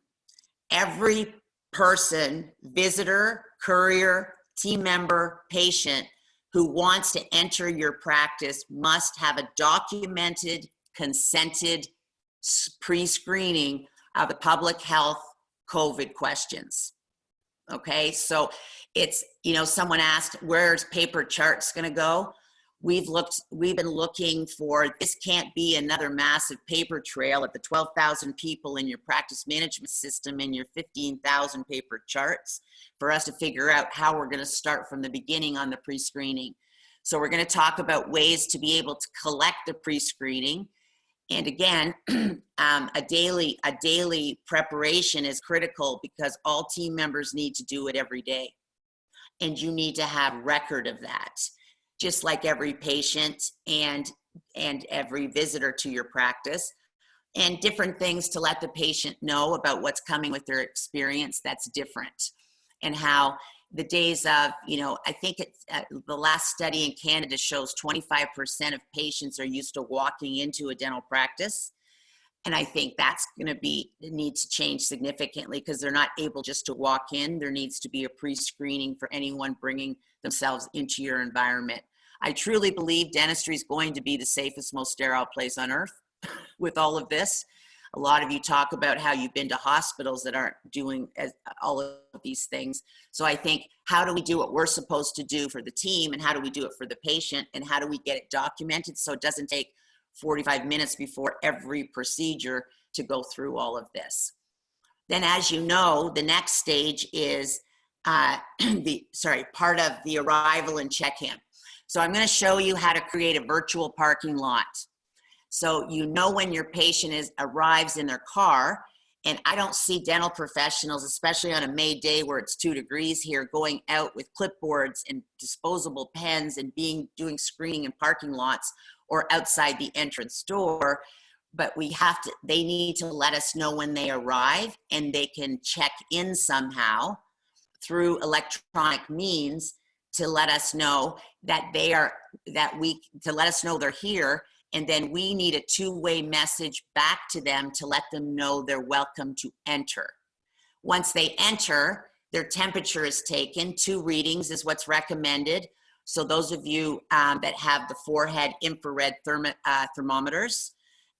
Every person, visitor, courier, team member, patient who wants to enter your practice must have a documented, consented pre-screening of the public health COVID questions. Okay, so it's, someone asked, where's paper charts gonna go? We've been looking for, this can't be another massive paper trail at the 12,000 people in your practice management system and your 15,000 paper charts for us to figure out how we're going to start from the beginning on the pre-screening. So we're going to talk about ways to be able to collect the pre-screening. And again, a daily preparation is critical, because all team members need to do it every day. And you need to have record of that, just like every patient and every visitor to your practice, and different things to let the patient know about what's coming with their experience that's different. And how the days of, I think the last study in Canada shows 25% of patients are used to walking into a dental practice. And I think that's going to need to change significantly, because they're not able just to walk in. There needs to be a pre-screening for anyone bringing themselves into your environment. I truly believe dentistry is going to be the safest, most sterile place on earth with all of this. A lot of you talk about how you've been to hospitals that aren't doing all of these things. So I think, how do we do what we're supposed to do for the team, and how do we do it for the patient, and how do we get it documented so it doesn't take 45 minutes before every procedure to go through all of this? Then, as you know, the next stage is part of the arrival and check-in. So I'm going to show you how to create a virtual parking lot. So you know when your patient arrives in their car, and I don't see dental professionals, especially on a May day where it's 2 degrees here, going out with clipboards and disposable pens and doing screening in parking lots or outside the entrance door. But they need to let us know when they arrive, and they can check in somehow through electronic means to let us know that to let us know they're here. And then we need a two-way message back to them to let them know they're welcome to enter. Once they enter, their temperature is taken. 2 readings is what's recommended. So those of you that have the forehead infrared thermometers,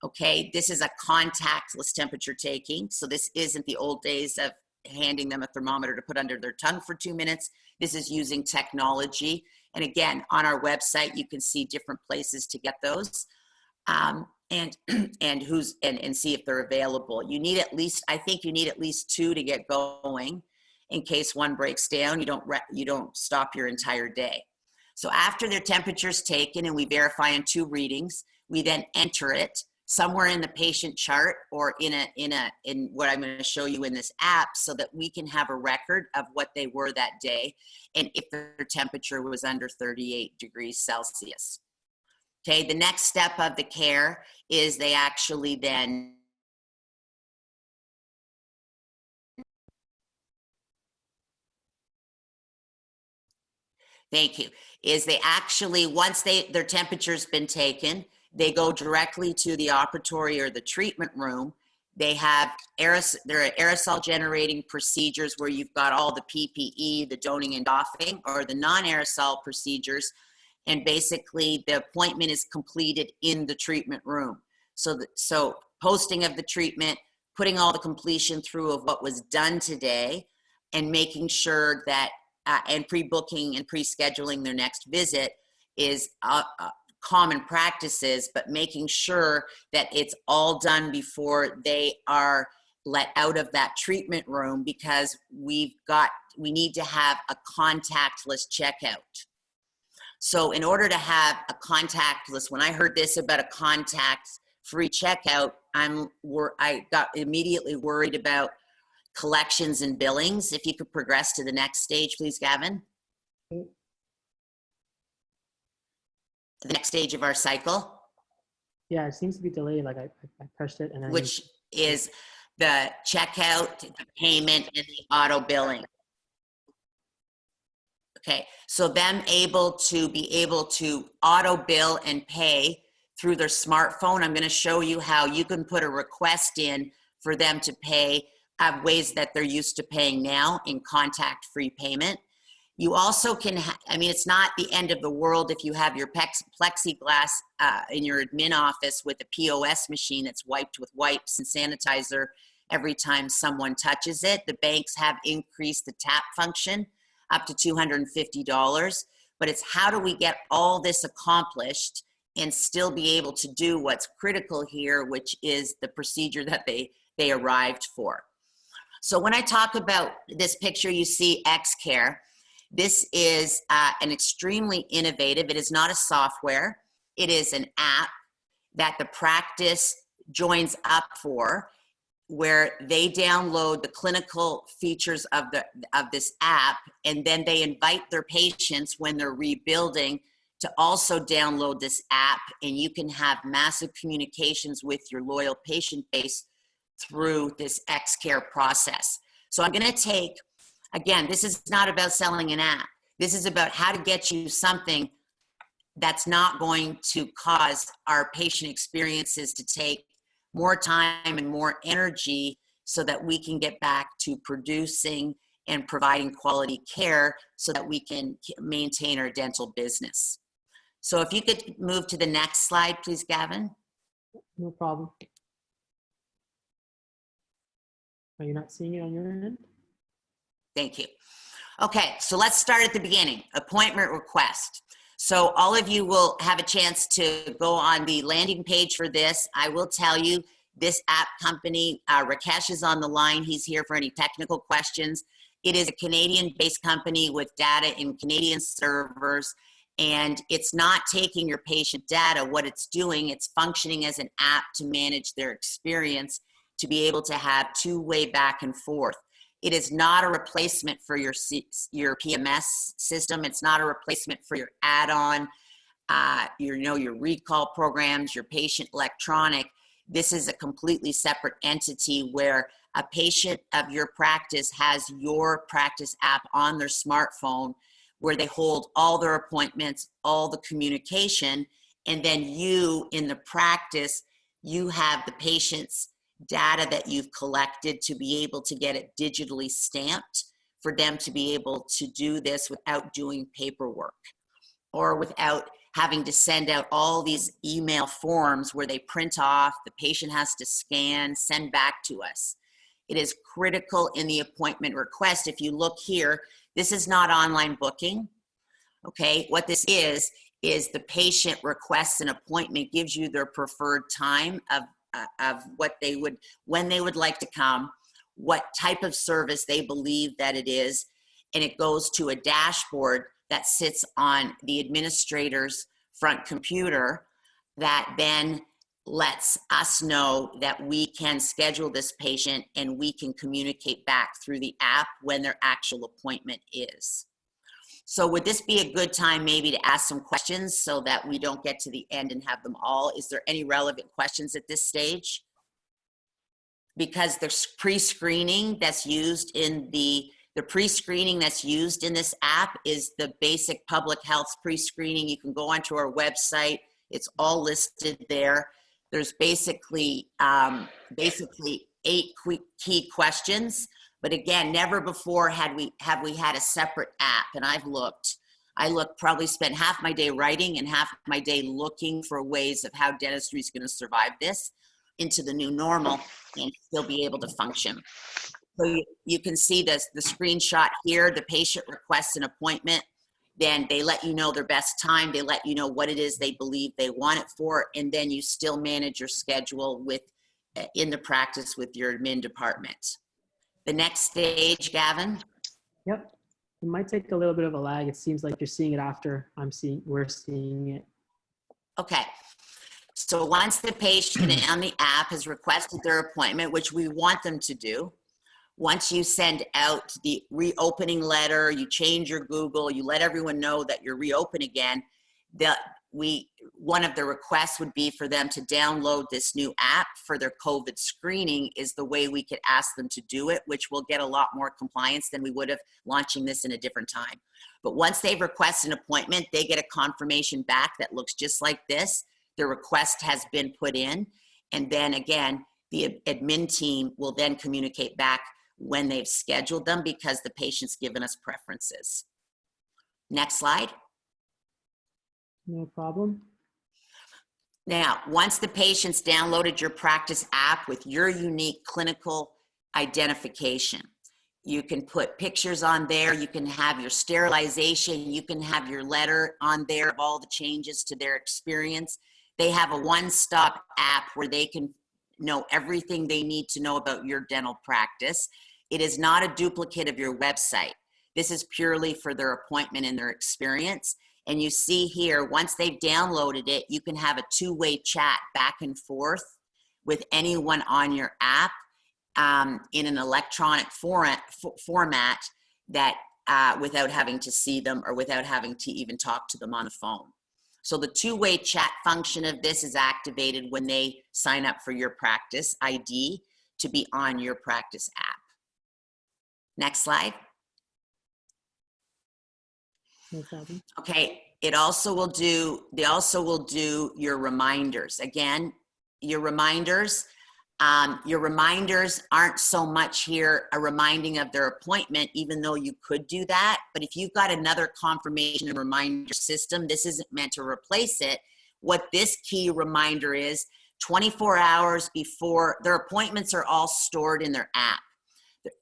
okay, this is a contactless temperature taking. So this isn't the old days of handing them a thermometer to put under their tongue for 2 minutes. This is using technology. And again, on our website, you can see different places to get those. And see if they're available. I think you need at least 2 to get going. In case one breaks down, you don't stop your entire day. So after their temperature's taken and we verify in 2 readings, we then enter it somewhere in the patient chart or in what I'm going to show you in this app, so that we can have a record of what they were that day and if their temperature was under 38 degrees Celsius. Okay, the next step of the care is they actually then once their temperature's been taken, they go directly to the operatory or the treatment room. There are aerosol generating procedures where you've got all the PPE, the doning and doffing, or the non-aerosol procedures. And basically the appointment is completed in the treatment room. So posting of the treatment, putting all the completion through of what was done today, and making sure that, and pre-booking and pre-scheduling their next visit is common practices, but making sure that it's all done before they are let out of that treatment room, because we need to have a contactless checkout. So in order to have a contactless, when I heard this about a contact-free checkout, I got immediately worried about collections and billings. If you could progress to the next stage, please, Gavin. The next stage of our cycle. Yeah, it seems to be delayed. Like I pressed it and then. Which is the checkout, the payment, and the auto billing. Okay, so them be able to auto bill and pay through their smartphone. I'm going to show you how you can put a request in for them to pay ways that they're used to paying now in contact-free payment. You also can, it's not the end of the world if you have your plexiglass in your admin office with a POS machine that's wiped with wipes and sanitizer every time someone touches it. The banks have increased the tap function up to $250, but it's how do we get all this accomplished and still be able to do what's critical here, which is the procedure that they arrived for. So when I talk about this picture, you see XCare. This is an extremely innovative, it is not a software, it is an app that the practice joins up for, where they download the clinical features of this app, and then they invite their patients when they're rebuilding to also download this app, and you can have massive communications with your loyal patient base through this XCare process. So I'm going to take, again, this is not about selling an app. This is about how to get you something that's not going to cause our patient experiences to take more time and more energy, so that we can get back to producing and providing quality care so that we can maintain our dental business. So if you could move to the next slide, please, Gavin. No problem. Are you not seeing it on your end? Thank you. Okay, so let's start at the beginning. Appointment request. So all of you will have a chance to go on the landing page for this. I will tell you, This app company, Rakesh is on the line. He's here for any technical questions. It is a Canadian-based company with data in Canadian servers, and it's not taking your patient data. What it's doing, it's functioning as an app to manage their experience, to be able to have two-way back and forth. It is not a replacement for your PMS system. It's not a replacement for your add-on, your recall programs, your patient electronic. This is a completely separate entity where a patient of your practice has your practice app on their smartphone, where they hold all their appointments, all the communication, and then you in the practice, you have the patient's data that you've collected to be able to get it digitally stamped for them to be able to do this without doing paperwork or without having to send out all these email forms where they print off, the patient has to scan, send back to us. It is critical in the appointment request. If you look here, this is not online booking, okay? What this is the patient requests an appointment, gives you their preferred time of what they would, when they would like to come, what type of service they believe that it is, and it goes to a dashboard that sits on the administrator's front computer that then lets us know that we can schedule this patient and we can communicate back through the app when their actual appointment is. So would this be a good time maybe to ask some questions so that we don't get to the end and have them all? Is there any relevant questions at this stage? Because there's pre-screening that's used in the pre-screening that's used in this app is the basic public health pre-screening. You can go onto our website. It's all listed there. There's basically 8 key questions. But again, never before have we had a separate app. And I probably spent half my day writing and half my day looking for ways of how dentistry is going to survive this into the new normal and still be able to function. So you can see this, the screenshot here. The patient requests an appointment. Then they let you know their best time. They let you know what it is they believe they want it for. And then you still manage your schedule in the practice with your admin department. The next stage, Gavin. Yep. It might take a little bit of a lag. It seems like you're seeing it after we're seeing it. Okay. So once the patient on the app has requested their appointment, which we want them to do, once you send out the reopening letter, you change your Google, you let everyone know that you're reopen again, one of the requests would be for them to download this new app for their COVID screening is the way we could ask them to do it, which will get a lot more compliance than we would have launching this in a different time. But once they've requested an appointment, they get a confirmation back that looks just like this. The request has been put in. And then again, the admin team will then communicate back when they've scheduled them because the patient's given us preferences. Next slide. No problem. Now, once the patient's downloaded your practice app with your unique clinical identification, you can put pictures on there, you can have your sterilization, you can have your letter on there of all the changes to their experience. They have a one-stop app where they can know everything they need to know about your dental practice. It is not a duplicate of your website. This is purely for their appointment and their experience. And you see here, once they've downloaded it, you can have a two-way chat back and forth with anyone on your app in an electronic format that without having to see them or without having to even talk to them on the phone. So the two-way chat function of this is activated when they sign up for your practice ID to be on your practice app. Next slide. No problem. Okay, they also will do your reminders. Again, your reminders aren't so much here a reminding of their appointment, even though you could do that. But if you've got another confirmation and reminder system, this isn't meant to replace it. What this key reminder is, 24 hours before, their appointments are all stored in their app.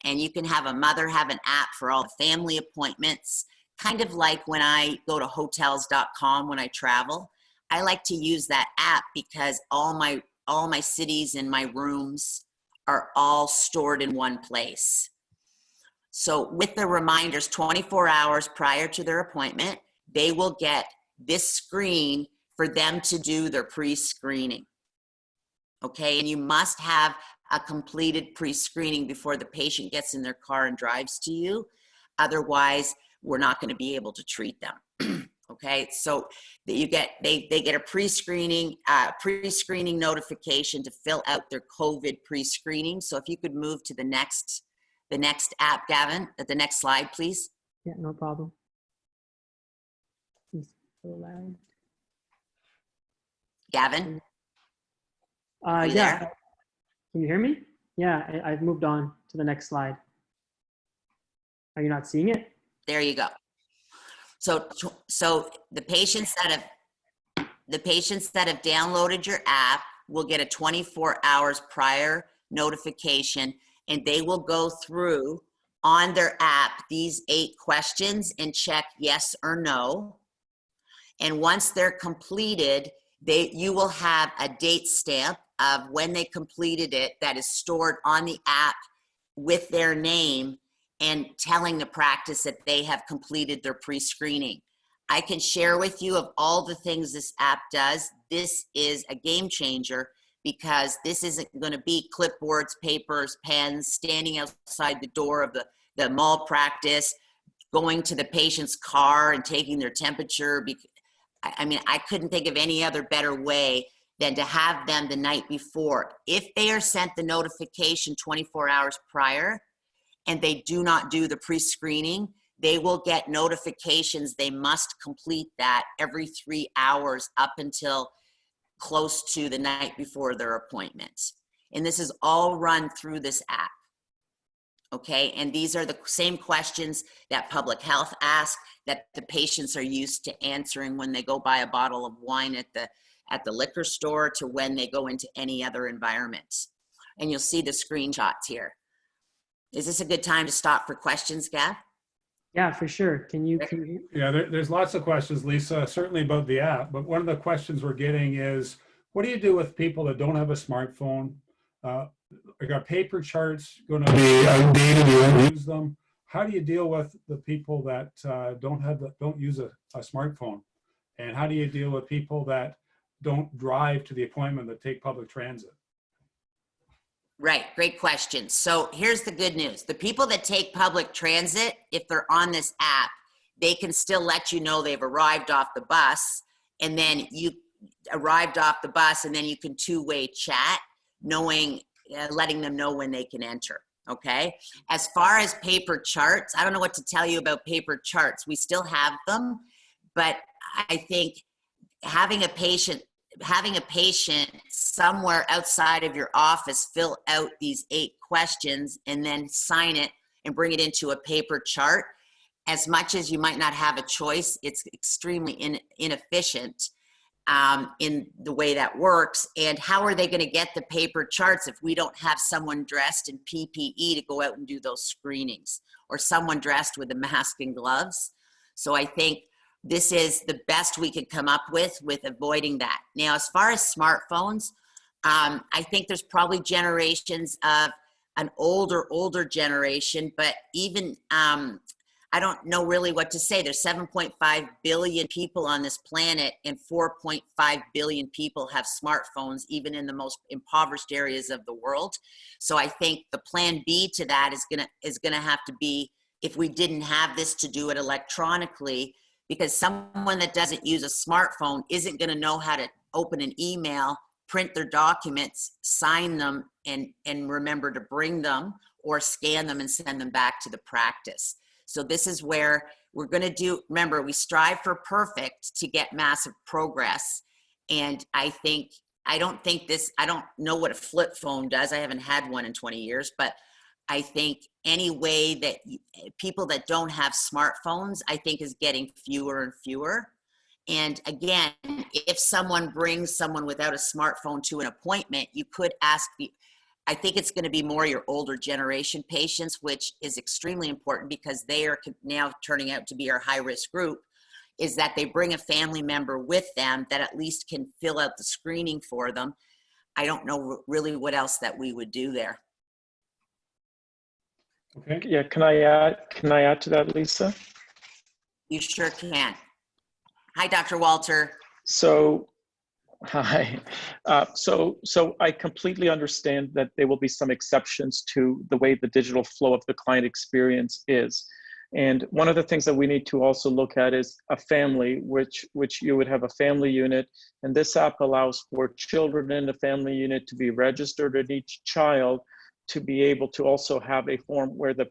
And you can have a mother have an app for all the family appointments. Kind of like when I go to hotels.com when I travel, I like to use that app because all my all my cities and my rooms are all stored in one place. So with the reminders 24 hours prior to their appointment, they will get this screen for them to do their pre-screening. Okay, and you must have a completed pre-screening before the patient gets in their car and drives to you. Otherwise, we're not going to be able to treat them. Okay, so they get a pre-screening notification to fill out their COVID pre-screening. So if you could move to the next app, Gavin, at the next slide, please. Yeah, no problem. It's so loud. Gavin, you Yeah. there? Can you hear me? Yeah, I've moved on to the next slide. Are you not seeing it? There you go. So the patients that have downloaded your app will get a 24 hours prior notification, and they will go through on their app these 8 questions and check yes or no. And once they're completed, you will have a date stamp of when they completed it that is stored on the app with their name and telling the practice that they have completed their pre-screening. I can share with you of all the things this app does. This is a game changer because this isn't going to be clipboards, papers, pens, standing outside the door of the mall practice, going to the patient's car and taking their temperature. I mean, I couldn't think of any other better way than to have them the night before. If they are sent the notification 24 hours prior, and they do not do the pre-screening, they will get notifications. They must complete that every 3 hours up until close to the night before their appointment. And this is all run through this app. Okay, and these are the same questions that public health asks, that the patients are used to answering when they go buy a bottle of wine at the liquor store to when they go into any other environment. And you'll see the screenshots here. Is this a good time to stop for questions, Gav? Yeah, for sure. Can you? Yeah, there's lots of questions, Lisa, certainly about the app. But one of the questions we're getting is, what do you do with people that don't have a smartphone? Are paper charts going to be outdated? You won't use them. How do you deal with the people that don't use a smartphone? And how do you deal with people that don't drive to the appointment, that take public transit? Right, great question. So here's the good news. The people that take public transit, if they're on this app, they can still let you know they've arrived off the bus, and then you arrived off the bus, and then you can two-way chat, letting them know when they can enter, okay? As far as paper charts, I don't know what to tell you about paper charts. We still have them, but I think having a patient somewhere outside of your office fill out these 8 questions and then sign it and bring it into a paper chart, as much as you might not have a choice, it's extremely inefficient in the way that works. And how are they going to get the paper charts if we don't have someone dressed in PPE to go out and do those screenings, or someone dressed with a mask and gloves? So I think this is the best we could come up with avoiding that. Now, as far as smartphones, I think there's probably generations of an older generation, but even, I don't know really what to say. There's 7.5 billion people on this planet, and 4.5 billion people have smartphones, even in the most impoverished areas of the world. So I think the plan B to that is gonna have to be, if we didn't have this, to do it electronically, because someone that doesn't use a smartphone isn't going to know how to open an email, print their documents, sign them, and remember to bring them, or scan them and send them back to the practice. So this is where we're going to do, remember, we strive for perfect to get massive progress. And I don't know what a flip phone does. I haven't had one in 20 years, but I think any way that people that don't have smartphones, I think, is getting fewer and fewer. And again, if someone brings someone without a smartphone to an appointment, you could ask I think it's going to be more your older generation patients, which is extremely important because they are now turning out to be our high-risk group, is that they bring a family member with them that at least can fill out the screening for them. I don't know really what else that we would do there. Okay. Yeah, can I add to that, Lisa? You sure can. Hi, Dr. Walter. So, hi. So I completely understand that there will be some exceptions to the way the digital flow of the client experience is. And one of the things that we need to also look at is a family, which you would have a family unit. And this app allows for children in the family unit to be registered, and each child to be able to also have a form where the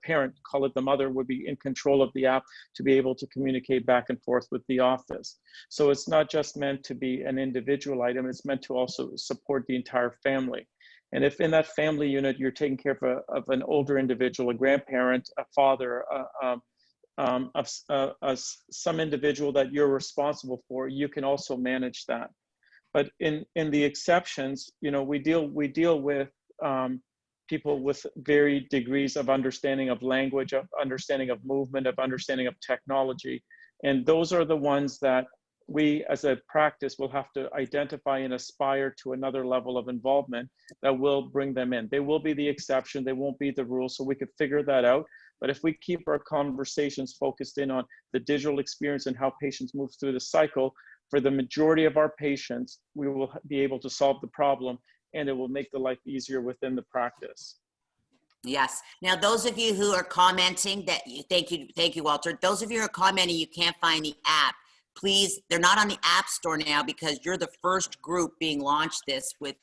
parent, call it the mother, would be in control of the app to be able to communicate back and forth with the office. So it's not just meant to be an individual item, it's meant to also support the entire family. And if in that family unit, you're taking care of an older individual, a grandparent, a father, some individual that you're responsible for, you can also manage that. But in the exceptions, you know, we deal with people with varied degrees of understanding of language, of understanding of movement, of understanding of technology. And those are the ones that we as a practice will have to identify and aspire to another level of involvement that will bring them in. They will be the exception, they won't be the rule, so we could figure that out. But if we keep our conversations focused in on the digital experience and how patients move through the cycle, for the majority of our patients, we will be able to solve the problem, and it will make the life easier within the practice. Yes. Now, those of you who are commenting thank you, Walter. Those of you who are commenting you can't find the app, please, they're not on the App Store now because you're the first group being launched this with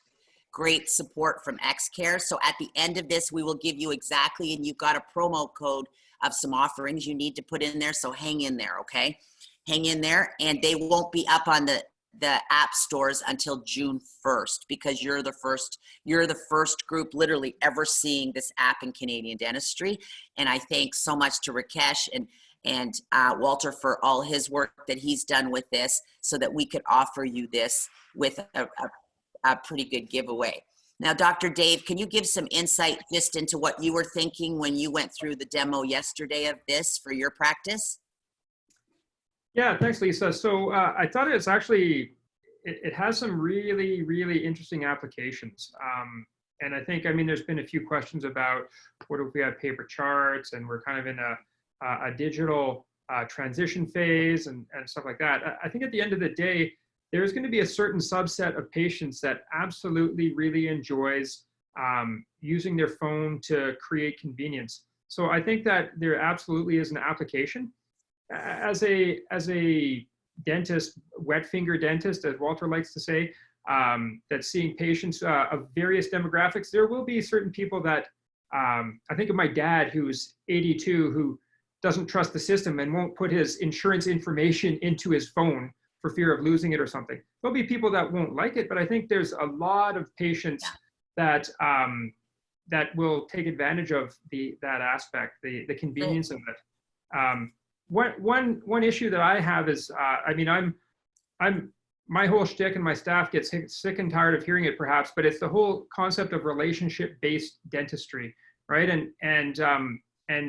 great support from XCare. So at the end of this, we will give you exactly, and you've got a promo code of some offerings you need to put in there. So hang in there, okay? Hang in there, and they won't be up on the app stores until June 1st because you're the first group literally ever seeing this app in Canadian dentistry. And I thank so much to Rakesh and Walter for all his work that he's done with this so that we could offer you this with a pretty good giveaway. Now, Dr. Dave, can you give some insight just into what you were thinking when you went through the demo yesterday of this for your practice? Yeah, thanks, Lisa. So I thought it's actually, it has some really, really interesting applications. And I think, I mean, there's been a few questions about what if we have paper charts and we're kind of in a digital transition phase and stuff like that. I think at the end of the day, there's going to be a certain subset of patients that absolutely really enjoys using their phone to create convenience. So I think that there absolutely is an application. As a dentist, wet finger dentist, as Walter likes to say, that's seeing patients of various demographics, there will be certain people that, I think of my dad who's 82, who doesn't trust the system and won't put his insurance information into his phone for fear of losing it or something. There'll be people that won't like it, but I think there's a lot of patients that that will take advantage of that aspect, the convenience of it. One issue that I have is, I mean, I'm my whole shtick and my staff gets sick and tired of hearing it perhaps, but it's the whole concept of relationship-based dentistry, right? And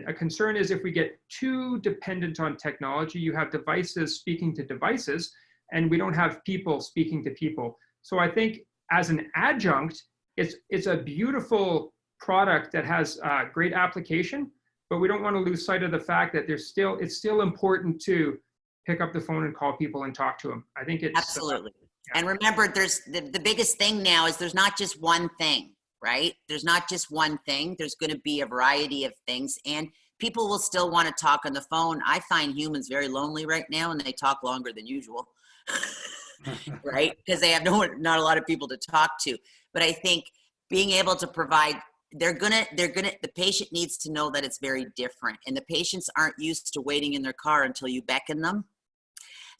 a concern is if we get too dependent on technology, you have devices speaking to devices, and we don't have people speaking to people. So I think as an adjunct, it's a beautiful product that has great application, but we don't want to lose sight of the fact that it's still important to pick up the phone and call people and talk to them. I think it's absolutely. And remember, there's the biggest thing now is there's not just one thing, right? There's not just one thing. There's going to be a variety of things, and people will still want to talk on the phone. I find humans very lonely right now, and they talk longer than usual, right? Because they have not a lot of people to talk to. But I think being able to provide, the patient needs to know that it's very different, and the patients aren't used to waiting in their car until you beckon them.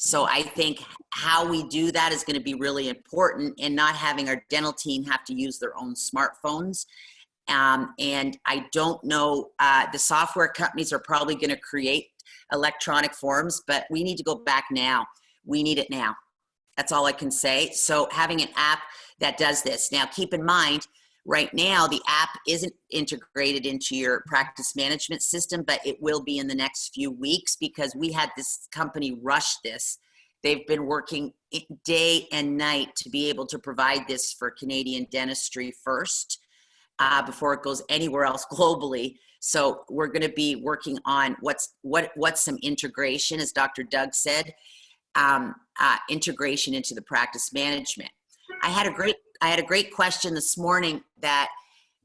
So I think how we do that is going to be really important, and not having our dental team have to use their own smartphones. And I don't know, the software companies are probably going to create electronic forms, but we need to go back now. We need it now. That's all I can say. So having an app that does this. Now, keep in mind, right now, the app isn't integrated into your practice management system, but it will be in the next few weeks because we had this company rush this They've been working day and night to be able to provide this for Canadian dentistry first, before it goes anywhere else globally. So we're going to be working on what's some integration, as Dr. Doug said, integration into the practice management. I had a great question this morning that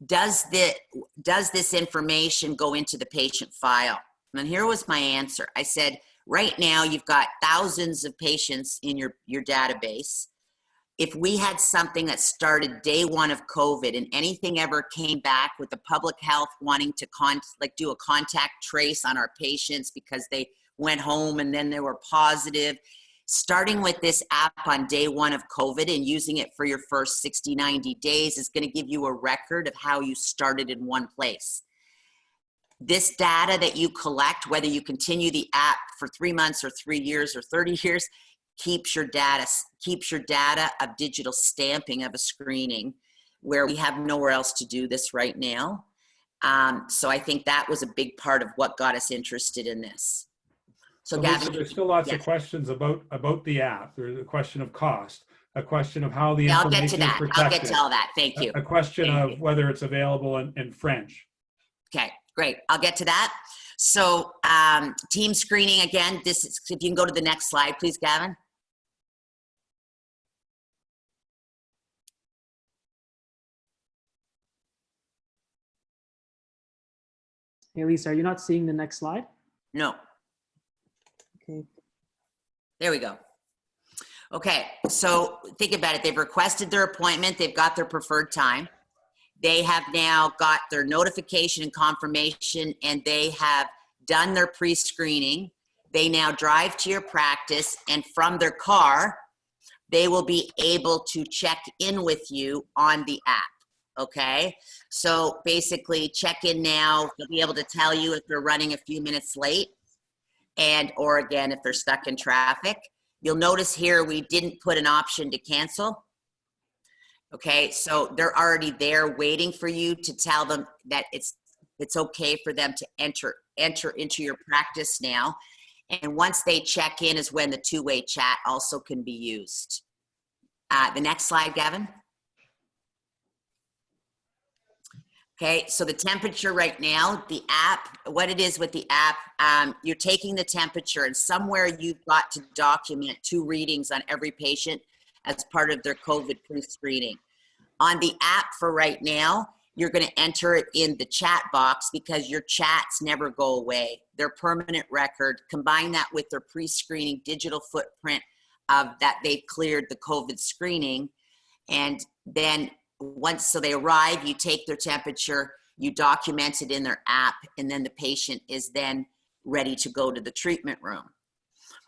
does this information go into the patient file? And here was my answer. I said, right now you've got thousands of patients in your database. If we had something that started day one of COVID and anything ever came back with the public health wanting to do a contact trace on our patients because they went home and then they were positive, starting with this app on day one of COVID and using it for your first 60, 90 days is going to give you a record of how you started in one place. This data that you collect, whether you continue the app for 3 months or 3 years or 30 years, keeps your data of digital stamping of a screening, where we have nowhere else to do this right now. So I think that was a big part of what got us interested in this. So Lisa, Gavin, there's still lots yes. of questions about the app. There's a question of cost, a question of how the Yeah, I'll get information to is that. protected. I'll get to all that. Thank you. A question Thank of you. whether it's available in French. Okay, great. I'll get to that. So team screening, again, this is, if you can go to the next slide, please, Gavin. Hey, Lisa, are you not seeing the next slide? No. Okay. There we go. Okay, so think about it. They've requested their appointment. They've got their preferred time. They have now got their notification and confirmation, and they have done their pre-screening. They now drive to your practice, and from their car, they will be able to check in with you on the app. Okay, so basically check in now. They'll be able to tell you if they're running a few minutes late, or again, if they're stuck in traffic. You'll notice here we didn't put an option to cancel. Okay, so they're already there waiting for you to tell them that it's okay for them to enter into your practice now. And once they check in is when the two-way chat also can be used. The next slide, Gavin. Okay, so the temperature right now, the app, what it is with the app, you're taking the temperature, and somewhere you've got to document 2 readings on every patient as part of their COVID pre-screening. On the app for right now, you're going to enter it in the chat box because your chats never go away. They're permanent record. Combine that with their pre-screening digital footprint of that they've cleared the COVID screening, and then so they arrive, you take their temperature, you document it in their app, and then the patient is then ready to go to the treatment room.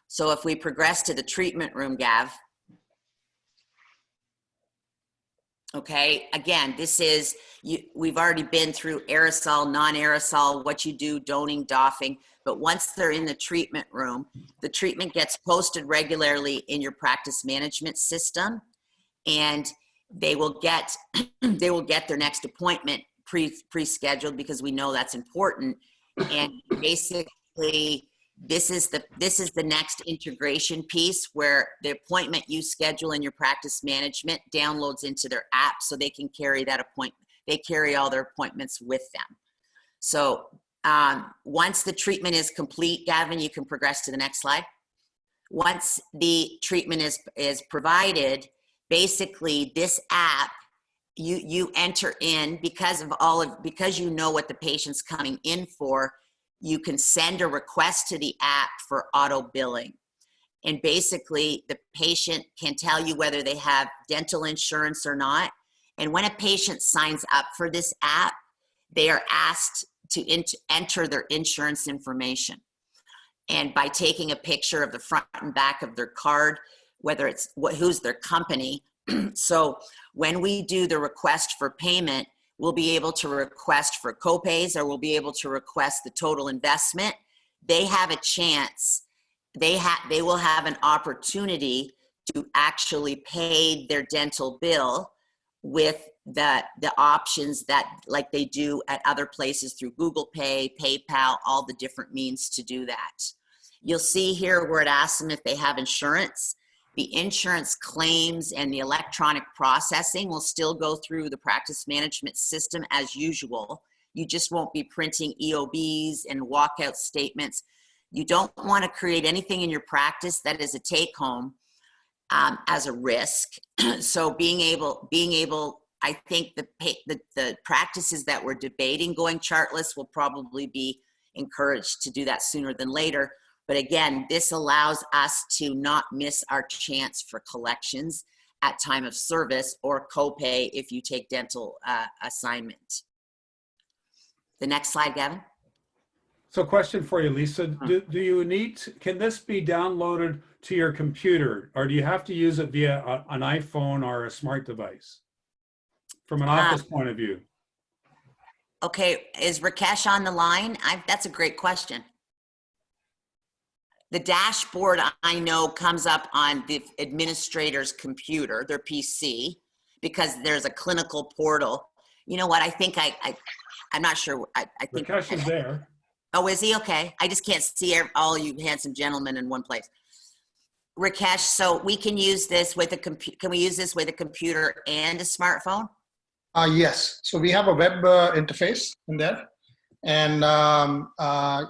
So if we progress to the treatment room, Gav, okay, again, this is, we've already been through aerosol, non-aerosol, what you do, doning, doffing, but once they're in the treatment room, the treatment gets posted regularly in your practice management system, and they will get their next appointment pre-scheduled because we know that's important. And basically this is the next integration piece where the appointment you schedule in your practice management downloads into their app, so they can carry that appointment. They carry all their appointments with them. So once the treatment is complete, Gavin, you can progress to the next slide. Once the treatment is provided, basically this app, you enter in because you know what the patient's coming in for. You can send a request to the app for auto billing, and basically the patient can tell you whether they have dental insurance or not. And when a patient signs up for this app, they are asked to enter their insurance information, and by taking a picture of the front and back of their card, whether it's who's their company. So when we do the request for payment, we'll be able to request for copays, or we'll be able to request the total investment. They have a chance, they will have an opportunity to actually pay their dental bill with the options that, like they do at other places through Google Pay, PayPal, all the different means to do that. You'll see here where it asks them if they have insurance. The insurance claims and the electronic processing will still go through the practice management system as usual. You just won't be printing EOBs and walkout statements. You don't want to create anything in your practice that is a take home as a risk. So being able, I think the practices that we're debating going chartless will probably be encouraged to do that sooner than later. But again, this allows us to not miss our chance for collections at time of service or copay if you take dental assignment. The next slide, Gavin. So question for you, Lisa. Do you need, can this be downloaded to your computer, or do you have to use it via an iPhone or a smart device from an office point of view? Okay, is Rakesh on the line? That's a great question. The dashboard, I know, comes up on the administrator's computer, their PC, because there's a clinical portal. You know what? I think I'm not sure. I think Rakesh is there. Oh, is he? Okay. I just can't see all you handsome gentlemen in one place. Rakesh, so we can use this with a computer. Can we use this with a computer and a smartphone? Yes. So we have a web interface in there. And,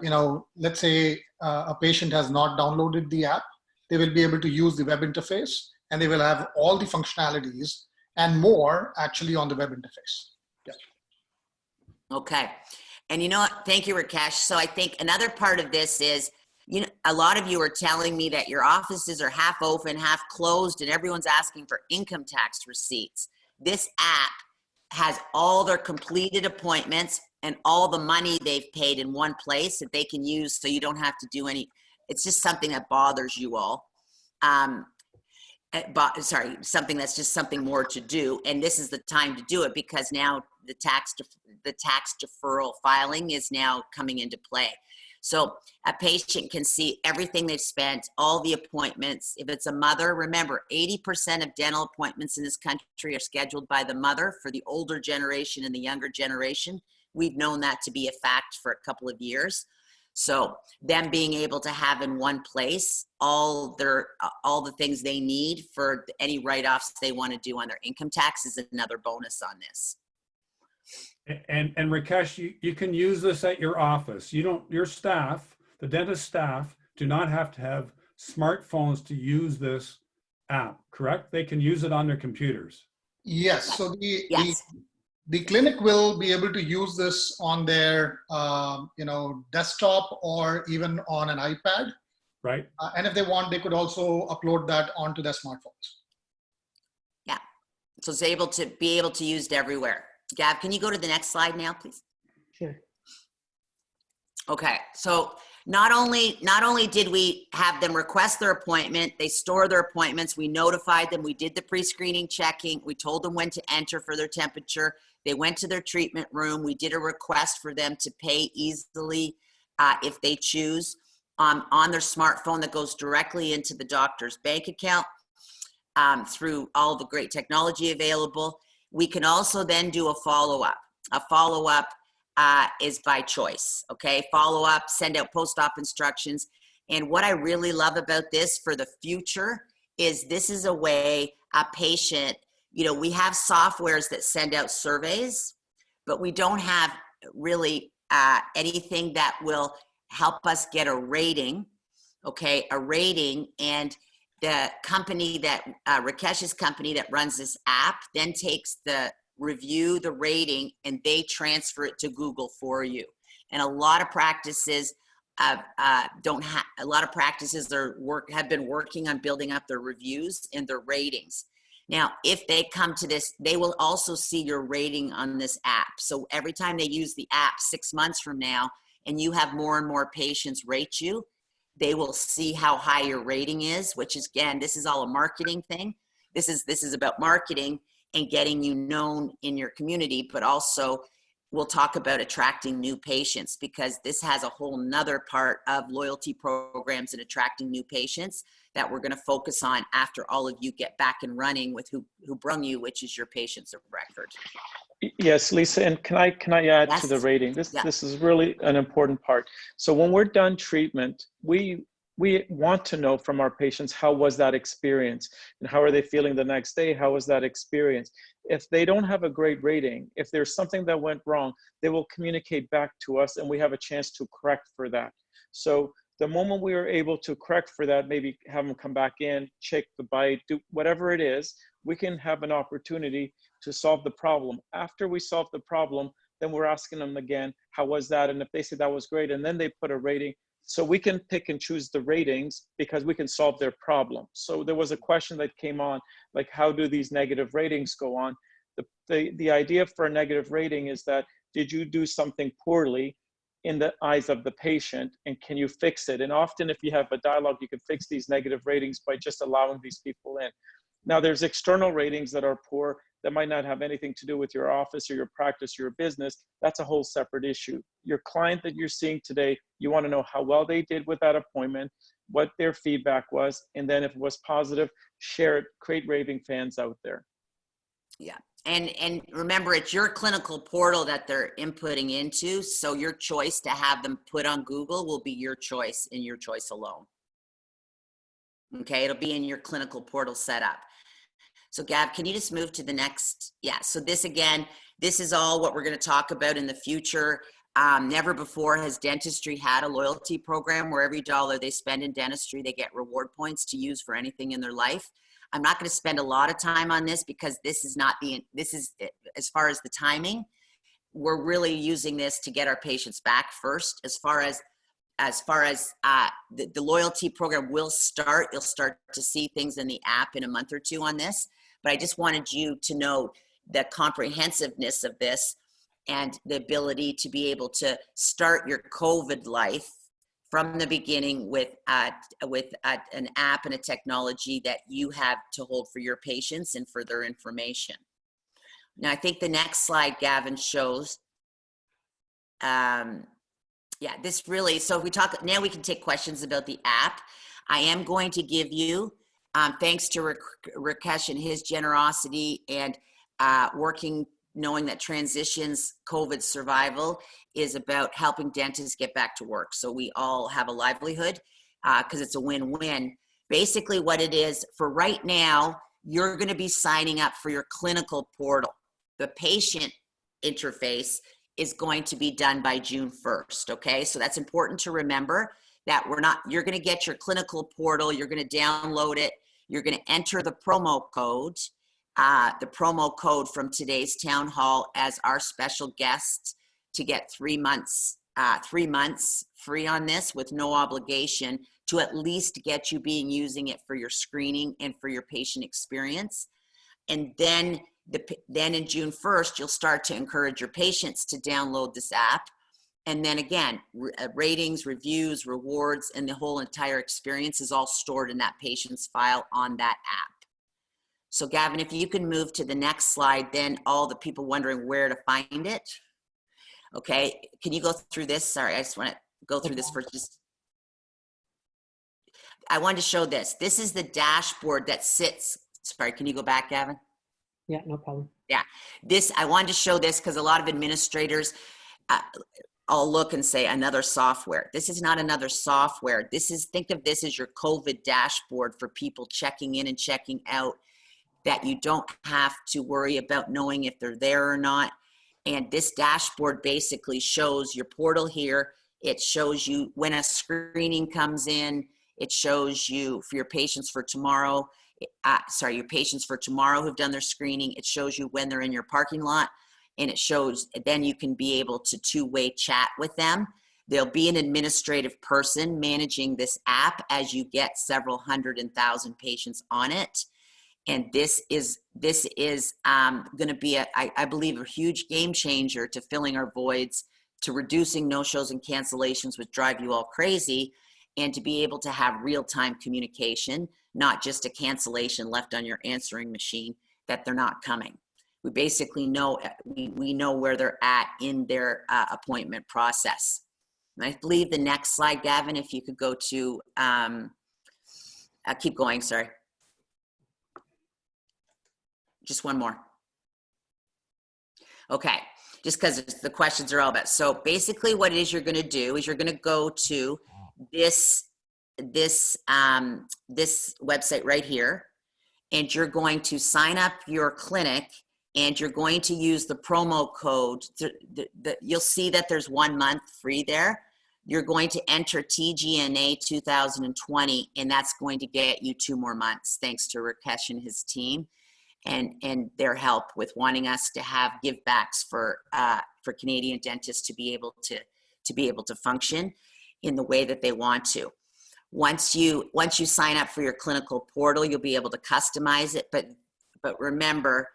you know, let's say a patient has not downloaded the app, they will be able to use the web interface, and they will have all the functionalities and more actually on the web interface. Yeah. Okay. And you know what? Thank you, Rakesh. So I think another part of this is, you know, a lot of you are telling me that your offices are half open, half closed, and everyone's asking for income tax receipts. This app has all their completed appointments and all the money they've paid in one place that they can use, so you don't have to do any. It's just something that bothers you all. Sorry, something that's just something more to do. And this is the time to do it, because now the tax deferral filing is now coming into play. So a patient can see everything they've spent, all the appointments. If it's a mother, remember 80% of dental appointments in this country are scheduled by the mother for the older generation and the younger generation. We've known that to be a fact for a couple of years. So them being able to have in one place all the things they need for any write-offs they want to do on their income tax is another bonus on this. And Rakesh, you can use this at your office. Your staff, the dentist staff, do not have to have smartphones to use this app, correct? They can use it on their computers. Yes. So Yes. the clinic will be able to use this on their you know, desktop or even on an iPad. Right. And if they want, they could also upload that onto their smartphones. Yeah. So it's able to be used everywhere. Gab, can you go to the next slide now, please? Sure. Okay, so not only did we have them request their appointment, they store their appointments, we notified them, we did the pre-screening checking, we told them when to enter for their temperature, they went to their treatment room, we did a request for them to pay easily if they choose on their smartphone that goes directly into the doctor's bank account through all the great technology available. We can also then do a follow-up. A follow-up is by choice, okay? Follow-up, send out post-op instructions. And what I really love about this for the future is this is a way a patient, you know, we have softwares that send out surveys, but we don't have really anything that will help us get a rating, okay? A rating, and the company that, Rakesh's company that runs this app then takes the review, the rating, and they transfer it to Google for you. And a lot of practices have been working on building up their reviews and their ratings. Now, if they come to this, they will also see your rating on this app. So every time they use the app 6 months from now, and you have more and more patients rate you, they will see how high your rating is, which is, again, this is all a marketing thing. This is about marketing and getting you known in your community, but also we'll talk about attracting new patients, because this has a whole nother part of loyalty programs and attracting new patients that we're going to focus on after all of you get back and running with who brung you, which is your patients of record. Yes, Lisa, and can I add Yes. to the rating? Yeah. This is really an important part. So when we're done treatment, we we want to know from our patients, how was that experience and how are they feeling the next day? How was that experience? If they don't have a great rating, if there's something that went wrong, they will communicate back to us and we have a chance to correct for that. So the moment we are able to correct for that, maybe have them come back in, check the bite, do whatever it is, we can have an opportunity to solve the problem. After we solve the problem, then we're asking them again, how was that? And if they say that was great, and then they put a rating, so we can pick and choose the ratings because we can solve their problem. So there was a question that came on, like, how do these negative ratings go on? The idea for a negative rating is that, did you do something poorly in the eyes of the patient, and can you fix it? And often if you have a dialogue, you can fix these negative ratings by just allowing these people in. Now there's external ratings that are poor that might not have anything to do with your office or your practice or your business. That's a whole separate issue. Your client that you're seeing today, you want to know how well they did with that appointment, what their feedback was, and then if it was positive, share it, create raving fans out there. Yeah. And remember, it's your clinical portal that they're inputting into. So your choice to have them put on Google will be your choice and your choice alone. Okay. It'll be in your clinical portal setup. So Gav, can you just move to the next? Yeah. So this, again, this is all what we're going to talk about in the future. Never before has dentistry had a loyalty program where every dollar they spend in dentistry, they get reward points to use for anything in their life. I'm not going to spend a lot of time on this because this is as far as the timing, we're really using this to get our patients back first. As far as the loyalty program will start, you'll start to see things in the app in a month or two on this. But I just wanted you to know the comprehensiveness of this and the ability to be able to start your COVID life from the beginning with an app and a technology that you have to hold for your patients and for their information. Now, I think the next slide, Gavin, shows, this really, so if we talk, now we can take questions about the app. I am going to give you, thanks to Rakesh and his generosity and working, knowing that Transitions COVID Survival is about helping dentists get back to work. So we all have a livelihood because it's a win-win. Basically what it is, for right now, you're gonna be signing up for your clinical portal. The patient interface is going to be done by June 1st, okay? So that's important to remember that you're gonna get your clinical portal, you're gonna download it, you're gonna enter the promo code from today's town hall as our special guest to get 3 months free on this with no obligation to at least get you using it for your screening and for your patient experience. And then in June 1st, you'll start to encourage your patients to download this app. And then again, ratings, reviews, rewards, and the whole entire experience is all stored in that patient's file on that app. So Gavin, if you can move to the next slide, then all the people wondering where to find it. Okay, can you go through this? Sorry, I just want to go through this for just, I wanted to show this. This is the dashboard that sits, sorry, can you go back, Gavin? Yeah, no problem. Yeah, I wanted to show this because a lot of administrators, I'll look and say another software. This is not another software. Think of this as your COVID dashboard for people checking in and checking out, that you don't have to worry about knowing if they're there or not. And this dashboard basically shows your portal here. It shows you when a screening comes in. It shows you for your patients for tomorrow, your patients for tomorrow who've done their screening. It shows you when they're in your parking lot. And it shows, then you can be able to two-way chat with them. There'll be an administrative person managing this app as you get several hundred and thousand patients on it. And this is going to be, I believe, a huge game changer to filling our voids, to reducing no-shows and cancellations, which drive you all crazy, and to be able to have real-time communication, not just a cancellation left on your answering machine that they're not coming. We basically know, we know where they're at in their appointment process. And I believe the next slide, Gavin, if you could go to, keep going, sorry. Just one more. Okay, just because the questions are all about. So basically what it is you're going to do is you're going to go to this this website right here, and you're going to sign up your clinic, and you're going to use the promo code. You'll see that there's 1 month free there. You're going to enter TGNA 2020, and that's going to get you 2 more months, thanks to Rakesh and his team and their help with wanting us to have give backs for Canadian dentists to be able to function in the way that they want to. Once you sign up for your clinical portal, you'll be able to customize it. But remember,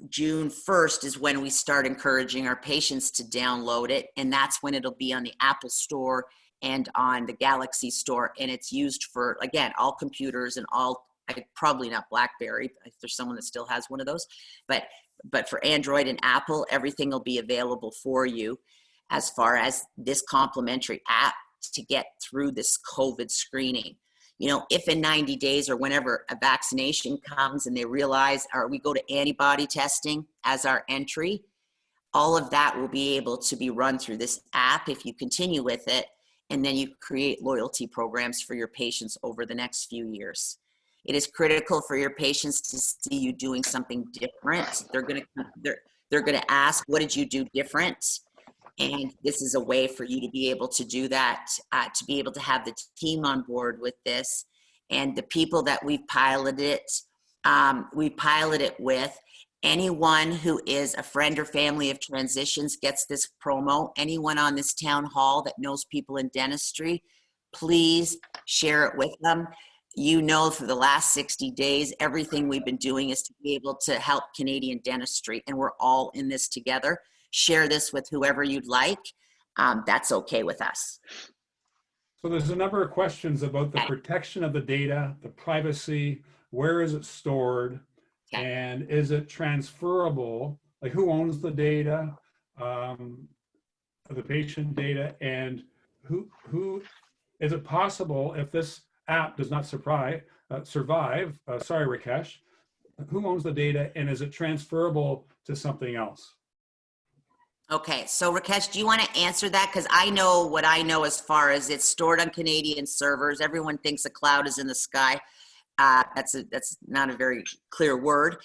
June 1st is when we start encouraging our patients to download it, and that's when it'll be on the Apple Store and on the Galaxy Store, and it's used for, again, all computers and all, probably not BlackBerry, if there's someone that still has one of those, but for Android and Apple, everything will be available for you as far as this complimentary app to get through this COVID screening. You know, if in 90 days or whenever a vaccination comes and they realize, or we go to antibody testing as our entry, all of that will be able to be run through this app if you continue with it, and then you create loyalty programs for your patients over the next few years. It is critical for your patients to see you doing something different. They're gonna ask, what did you do different? And this is a way for you to be able to do that, to be able to have the team on board with this. And the people that we've piloted it with, anyone who is a friend or family of transitions gets this promo. Anyone on this town hall that knows people in dentistry, please share it with them. You know, for the last 60 days, everything we've been doing is to be able to help Canadian dentistry, and we're all in this together. Share this with whoever you'd like. That's okay with us. So there's a number of questions about the protection of the data, the privacy, where is it stored, and is it transferable? Like, who owns the data, the patient data, and who is it possible if this app does not survive, sorry, Rakesh, who owns the data, and is it transferable to something else? Okay, so Rakesh, do you want to answer that? Because I know what I know as far as it's stored on Canadian servers. Everyone thinks a cloud is in the sky. That's not a very clear word.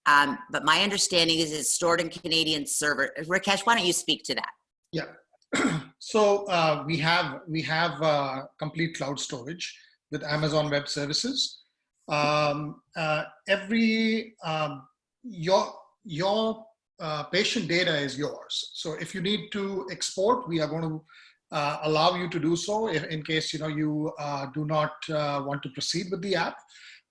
But my understanding is it's stored in Canadian server. Rakesh, why don't you speak to that? Yeah. So we have complete cloud storage with Amazon Web Services. Your patient data is yours. So if you need to export, we are going to allow you to do so in case you do not want to proceed with the app.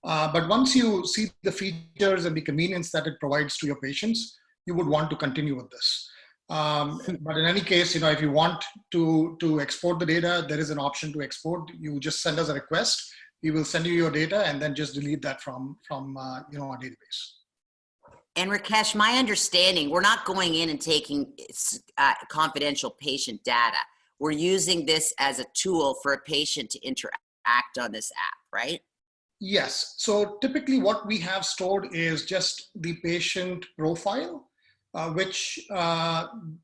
But once you see the features and the convenience that it provides to your patients, you would want to continue with this. But in any case, if you want to export the data, there is an option to export. You just send us a request. We will send you your data and then just delete that from our database. And Rakesh, my understanding, we're not going in and taking confidential patient data. We're using this as a tool for a patient to interact on this app, right? Yes. So typically what we have stored is just the patient profile, which, in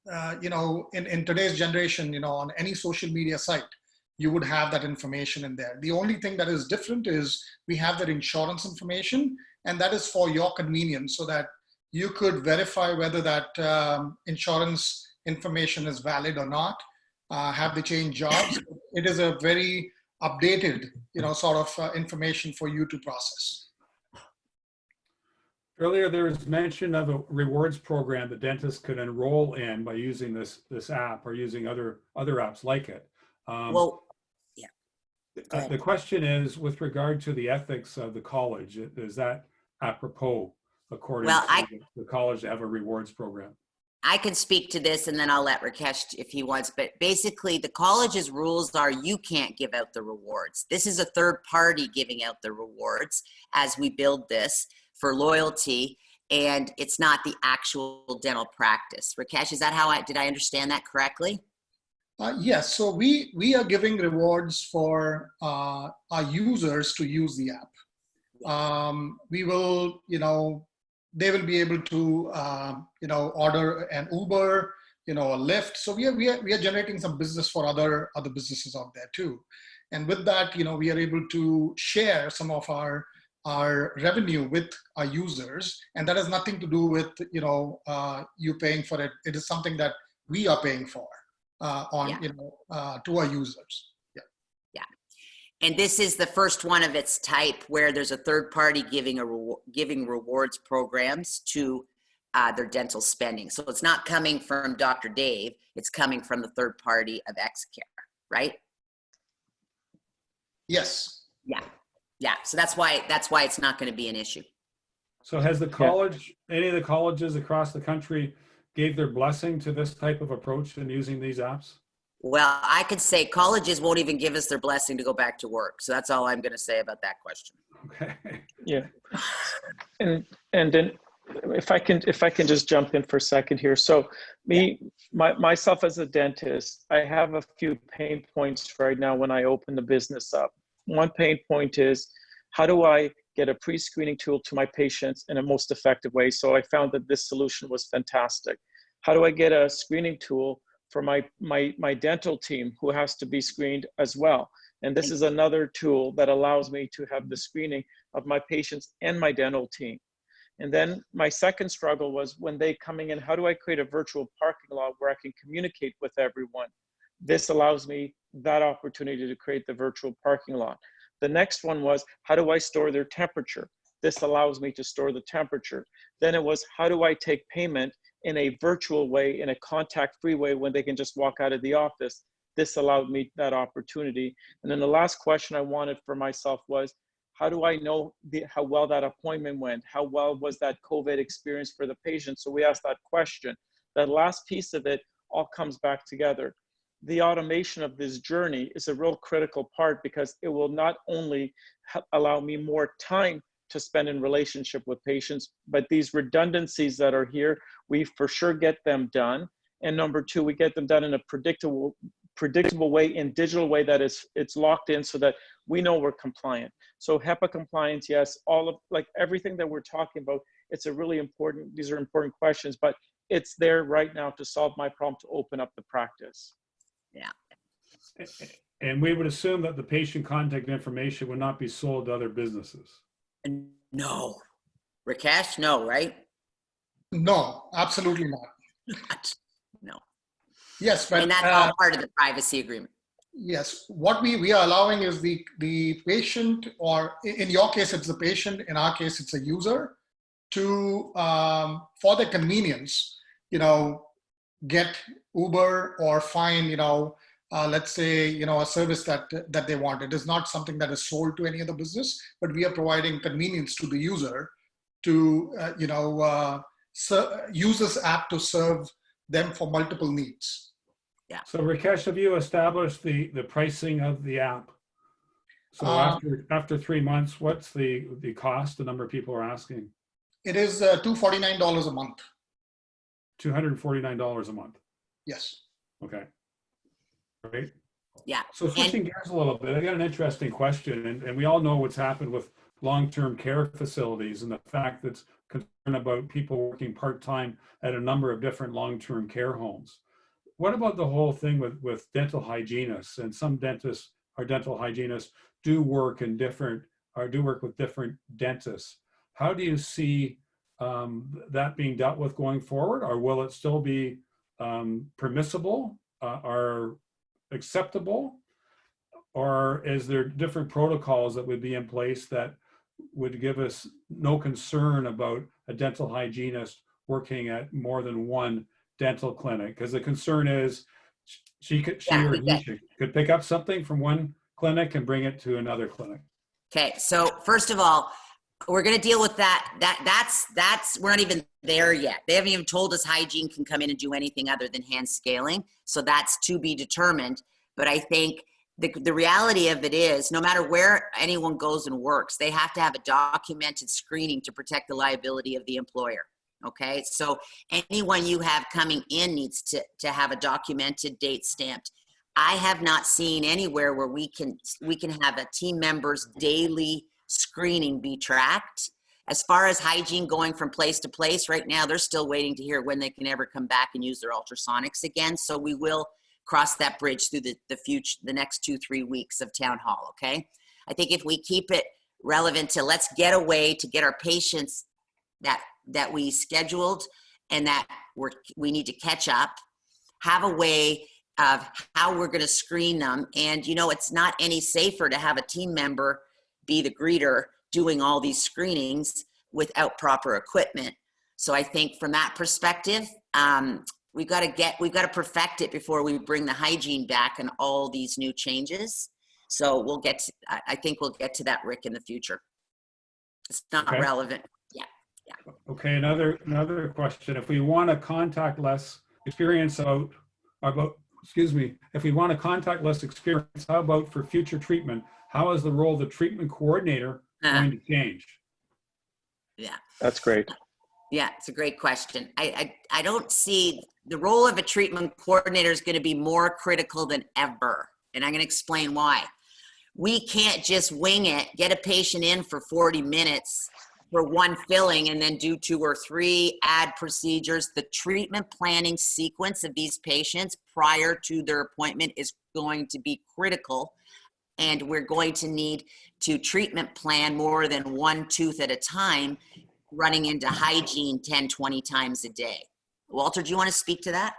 today's generation, on any social media site, you would have that information in there. The only thing that is different is we have that insurance information, and that is for your convenience so that you could verify whether that insurance information is valid or not. Have they changed jobs? It is a very updated, sort of information for you to process. Earlier, there was mention of a rewards program the dentist could enroll in by using this app or using other apps like it. The question is, with regard to the ethics of the college, is that apropos, according to the college, to have a rewards program? I can speak to this and then I'll let Rakesh if he wants, but basically the college's rules are you can't give out the rewards. This is a third party giving out the rewards as we build this for loyalty, and it's not the actual dental practice. Rakesh, is that did I understand that correctly? Yes, so we are giving rewards for our users to use the app. We will, they will be able to, order an Uber, a Lyft. So we are generating some business for other businesses out there too. And with that, we are able to share some of our revenue with our users, and that has nothing to do with you paying for it. It is something that we are paying for to our users. And this is the first one of its type where there's a third party giving rewards programs to their dental spending. So it's not coming from Dr. Dave, it's coming from the third party of Xcare, right? Yes. Yeah. So that's why it's not going to be an issue. So has the college, any of the colleges across the country gave their blessing to this type of approach in using these apps? Well, I could say colleges won't even give us their blessing to go back to work. So that's all I'm going to say about that question. Okay. Yeah. And then if I can just jump in for a second here. So myself as a dentist, I have a few pain points right now when I open the business up. One pain point is, how do I get a pre-screening tool to my patients in a most effective way? So I found that this solution was fantastic. How do I get a screening tool for my dental team who has to be screened as well? And this is another tool that allows me to have the screening of my patients and my dental team. And then my second struggle was when they coming in, how do I create a virtual parking lot where I can communicate with everyone? This allows me that opportunity to create the virtual parking lot. The next one was, how do I store their temperature? This allows me to store the temperature. Then it was, how do I take payment in a virtual way, in a contact-free way when they can just walk out of the office? This allowed me that opportunity. And then the last question I wanted for myself was, how do I know how well that appointment went? How well was that COVID experience for the patient? So we asked that question. That last piece of it all comes back together. The automation of this journey is a real critical part because it will not only allow me more time to spend in relationship with patients, but these redundancies that are here, we for sure get them done. And number two, we get them done in a predictable way, in digital way that it's locked in so that we know we're compliant. So HEPA compliance, yes, all of everything that we're talking about, these are important questions, but it's there right now to solve my problem, to open up the practice. Yeah. And we would assume that the patient contact information would not be sold to other businesses. No. Rakesh, no, right? No, absolutely not. No. Yes, but and that's all part of the privacy agreement. Yes, what we are allowing is the patient, or in your case it's the patient, in our case it's a user, to for their convenience, get Uber or find let's say a service that they want. It is not something that is sold to any other business, but we are providing convenience to the user to use this app to serve them for multiple needs. Yeah. So Rakesh, have you established the pricing of the app? So after 3 months, what's the cost? The number of people are asking. It is $249 a month. $249 a month. Yes. Okay. Great. Yeah. So switching gears a little bit, I got an interesting question, and we all know what's happened with long-term care facilities and the fact that it's concerned about people working part-time at a number of different long-term care homes. What about the whole thing with dental hygienists? And some dentists or dental hygienists do work with different dentists. How do you see that being dealt with going forward, or will it still be permissible or acceptable, or is there different protocols that would be in place that would give us no concern about a dental hygienist working at more than one dental clinic? Because the concern is she could pick up something from one clinic and bring it to another clinic. Okay, so first of all, we're going to deal with that. That's we're not even there yet. They haven't even told us hygiene can come in and do anything other than hand scaling. So that's to be determined. But I think the reality of it is, no matter where anyone goes and works, they have to have a documented screening to protect the liability of the employer. Okay, so anyone you have coming in needs to have a documented date stamped. I have not seen anywhere where we can have a team member's daily screening be tracked. As far as hygiene going from place to place, right now they're still waiting to hear when they can ever come back and use their ultrasonics again. So we will cross that bridge through the future, the next 2-3 weeks of town hall. Okay. I think if we keep it relevant to let's get a way to get our patients that we scheduled and that we need to catch up, have a way of how we're going to screen them. And, it's not any safer to have a team member be the greeter doing all these screenings without proper equipment. So I think from that perspective, we've got to perfect it before we bring the hygiene back and all these new changes. So I think we'll get to that, Rick, in the future. It's not relevant. Yeah. Okay, another question. If we want to contact less experience if we want to contact less experience, how about for future treatment? How is the role of the treatment coordinator going to change? Yeah. That's great. Yeah, it's a great question. I don't see the role of a treatment coordinator is going to be more critical than ever. And I'm going to explain why. We can't just wing it, get a patient in for 40 minutes for one filling and then do 2 or 3 add procedures. The treatment planning sequence of these patients prior to their appointment is going to be critical. And we're going to need to treatment plan more than one tooth at a time, running into hygiene 10, 20 times a day. Walter, do you want to speak to that?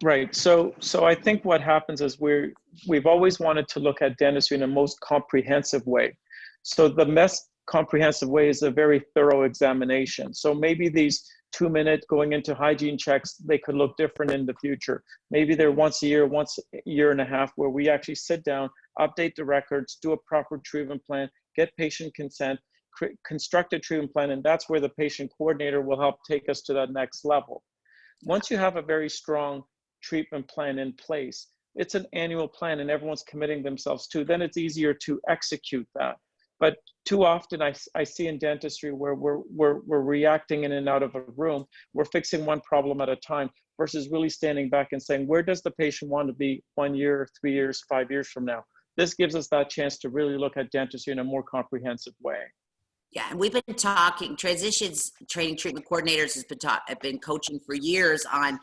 Right. So I think what happens is we've always wanted to look at dentistry in a most comprehensive way. So the most comprehensive way is a very thorough examination. So maybe these 2-minute going into hygiene checks, they could look different in the future. Maybe they're once a year and a half, where we actually sit down, update the records, do a proper treatment plan, get patient consent, construct a treatment plan, and that's where the patient coordinator will help take us to that next level. Once you have a very strong treatment plan in place, it's an annual plan and everyone's committing themselves to, then it's easier to execute that. But too often I see in dentistry where we're reacting in and out of a room, we're fixing one problem at a time versus really standing back and saying, where does the patient want to be 1 year, 3 years, 5 years from now? This gives us that chance to really look at dentistry in a more comprehensive way. Yeah, and we've been talking, Transitions Training Treatment Coordinators have been coaching for years on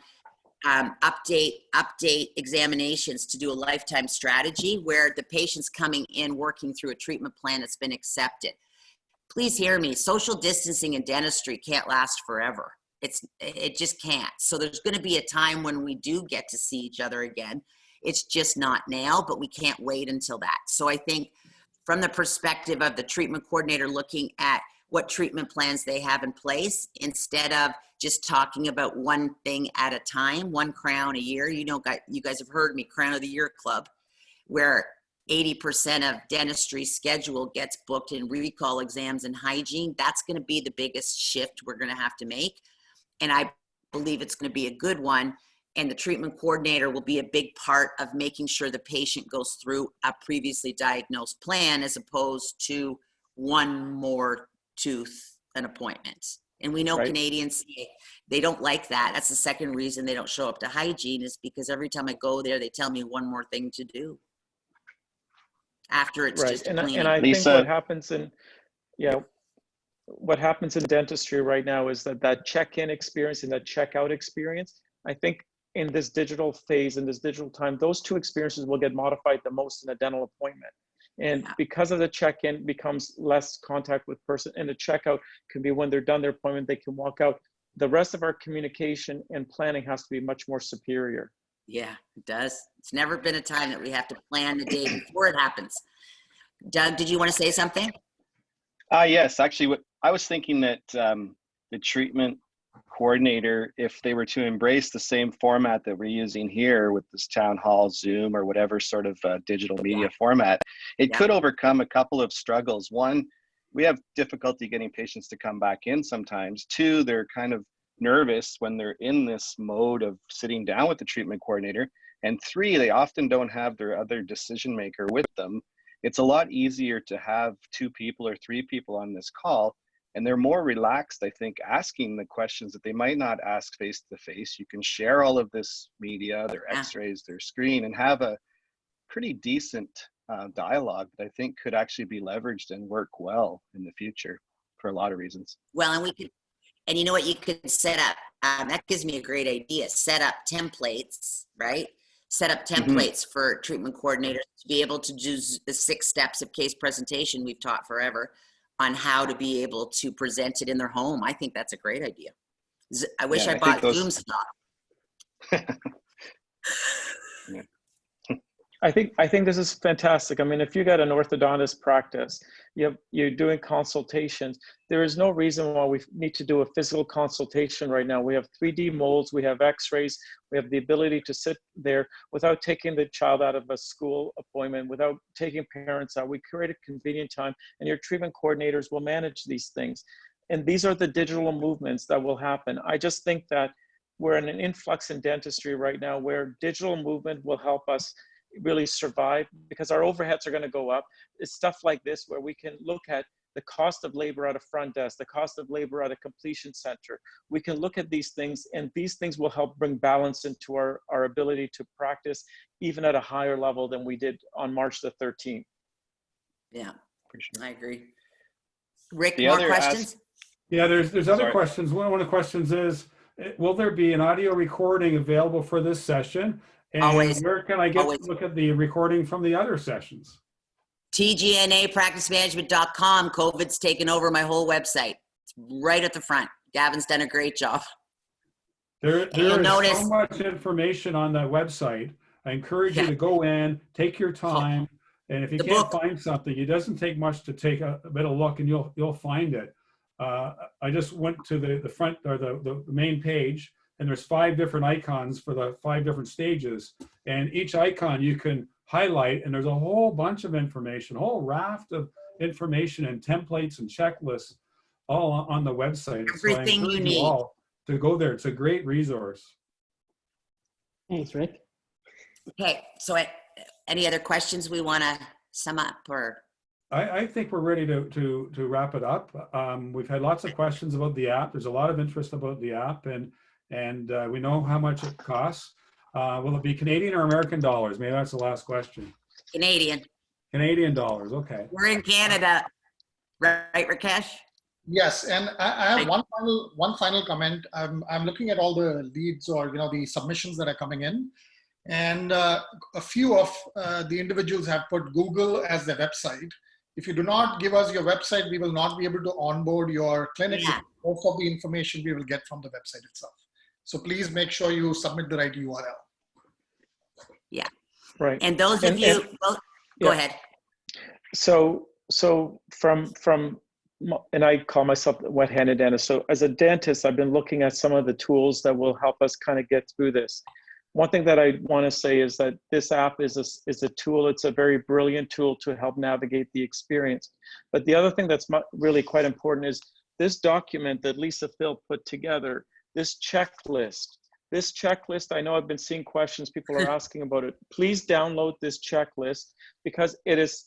update examinations to do a lifetime strategy where the patient's coming in working through a treatment plan that's been accepted. Please hear me, social distancing in dentistry can't last forever. It just can't. So there's going to be a time when we do get to see each other again. It's just not now, but we can't wait until that. So I think from the perspective of the treatment coordinator looking at what treatment plans they have in place, instead of just talking about one thing at a time, one crown a year. You guys have heard me, Crown of the Year Club, where 80% of dentistry schedule gets booked in recall exams and hygiene. That's going to be the biggest shift we're going to have to make. And I believe it's going to be a good one. And the treatment coordinator will be a big part of making sure the patient goes through a previously diagnosed plan as opposed to one more tooth an appointment. And we know Canadians, they don't like that. That's the second reason they don't show up to hygiene, is because every time I go there, they tell me one more thing to do after it's just cleaning. And I think what happens in dentistry right now is that check-in experience and that check-out experience, I think in this digital phase, in this digital time, those two experiences will get modified the most in a dental appointment. And because of the check-in becomes less contact with person, and the checkout can be when they're done their appointment, they can walk out. The rest of our communication and planning has to be much more superior. Yeah, it does. It's never been a time that we have to plan the day before it happens. Doug, did you want to say something? Yes, actually, I was thinking that the treatment coordinator, if they were to embrace the same format that we're using here with this town hall, Zoom, or whatever sort of digital media format, it could overcome a couple of struggles. One, we have difficulty getting patients to come back in sometimes. Two, they're kind of nervous when they're in this mode of sitting down with the treatment coordinator. And three, they often don't have their other decision maker with them. It's a lot easier to have 2 people or 3 people on this call, and they're more relaxed, I think, asking the questions that they might not ask face to face. You can share all of this media, their x-rays, their screen, and have a pretty decent dialogue that I think could actually be leveraged and work well in the future for a lot of reasons. Well, and you know what, you could set up, that gives me a great idea, set up templates, right? set up templates for treatment coordinators to be able to do the 6 steps of case presentation we've taught forever on how to be able to present it in their home. I think that's a great idea. I wish Yeah, I I bought think those- Zoom stock. I think this is fantastic. I mean, if you got an orthodontist practice, you're doing consultations. There is no reason why we need to do a physical consultation right now. We have 3D molds, we have X-rays, we have the ability to sit there without taking the child out of a school appointment, without taking parents out. We create a convenient time, and your treatment coordinators will manage these things. And these are the digital movements that will happen. I just think that we're in an influx in dentistry right now where digital movement will help us really survive, because our overheads are going to go up. It's stuff like this where we can look at the cost of labor at a front desk, the cost of labor at a completion center. We can look at these things, and these things will help bring balance into our ability to practice even at a higher level than we did on March the 13th. Yeah, For sure. I agree. Rick, The more other questions? Yeah, there's other Sorry. questions. One of the questions is, will there be an audio recording available for this session? And Always. where can I get Always. to look at the recording from the other sessions? TGNApracticemanagement.com. COVID's taken over my whole website. It's right at the front. Gavin's done a great job. There you'll is notice- so much information on that website. I encourage you Yeah. to go in, take your time, and if you The can't book- find something, it doesn't take much to take a bit of look, and you'll find it. I just went to the front or the main page, and there's 5 different icons for the 5 different stages, and each icon you can highlight, and there's a whole bunch of information, a whole raft of information and templates and checklists all on the website. So I Everything you encourage need. all to go there. It's a great resource. Thanks, Rick. Okay, so any other questions we want to sum up or? I think we're ready to wrap it up. We've had lots of questions about the app. There's a lot of interest about the app, and we know how much it costs. Will it be Canadian or American dollars? Maybe that's the last question. Canadian. Canadian dollars, okay. We're in Canada, right, Rakesh? Yes, and I have one final comment. I'm looking at all the leads or the submissions that are coming in, and a few of the individuals have put Google as their website. If you do not give us your website, we will not be able to onboard your clinic. Yeah. Most of the information we will get from the website itself. So please make sure you submit the right URL. Right. And those of And- you, and- well, go yeah. ahead. So from and I call myself the wet-handed dentist. So as a dentist, I've been looking at some of the tools that will help us kind of get through this. One thing that I want to say is that this app is a tool. It's a very brilliant tool to help navigate the experience. But the other thing that's really quite important is this document that Lisa Phil put together, this checklist. This checklist, I know I've been seeing questions, people are asking about it. Please download this checklist because it is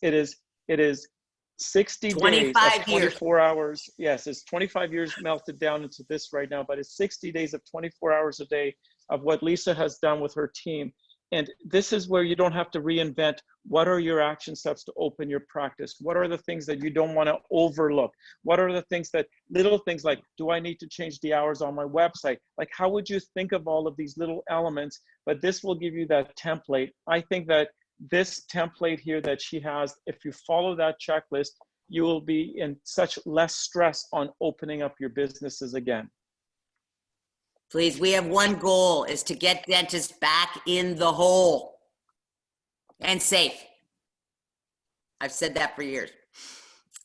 60 days, 25 of 24 hours. Yes, it's 25 years melted down into this right now, but it's 60 days of 24 hours a day of what Lisa has done with her team. And this is where you don't have to reinvent. What are your action steps to open your practice? What are the things that you don't want to overlook? What are the things little things like, do I need to change the hours on my website? Like, how would you think of all of these little elements? But this will give you that template. I think that this template here that she has, if you follow that checklist, you will be in such less stress on opening up your businesses again. Please, we have one goal, is to get dentists back in the hole and safe. I've said that for years.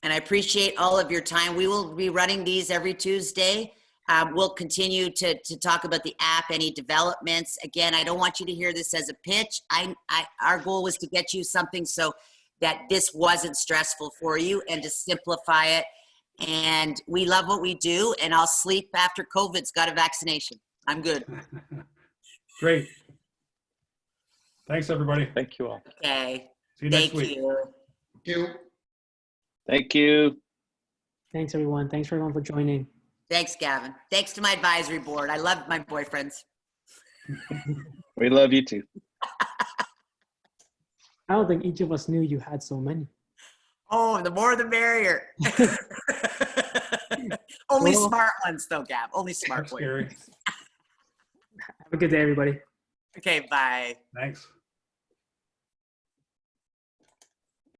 And I appreciate all of your time. We will be running these every Tuesday. We'll continue to talk about the app, any developments. Again, I don't want you to hear this as a pitch. Our goal was to get you something so that this wasn't stressful for you and to simplify it. And we love what we do, and I'll sleep after COVID's got a vaccination. I'm good. Great. Thanks, everybody. Thank you all. Okay. See you next Thank week. you. Thank you. Thank you. Thanks, everyone. Thanks for everyone for joining. Thanks, Gavin. Thanks to my advisory board. I love my boyfriends. We love you too. I don't think each of us knew you had so many. Oh, the more the merrier. Only Well- smart ones, though, Gav. Only smart That's ones. scary. Have a good day, everybody. Okay, bye. Thanks.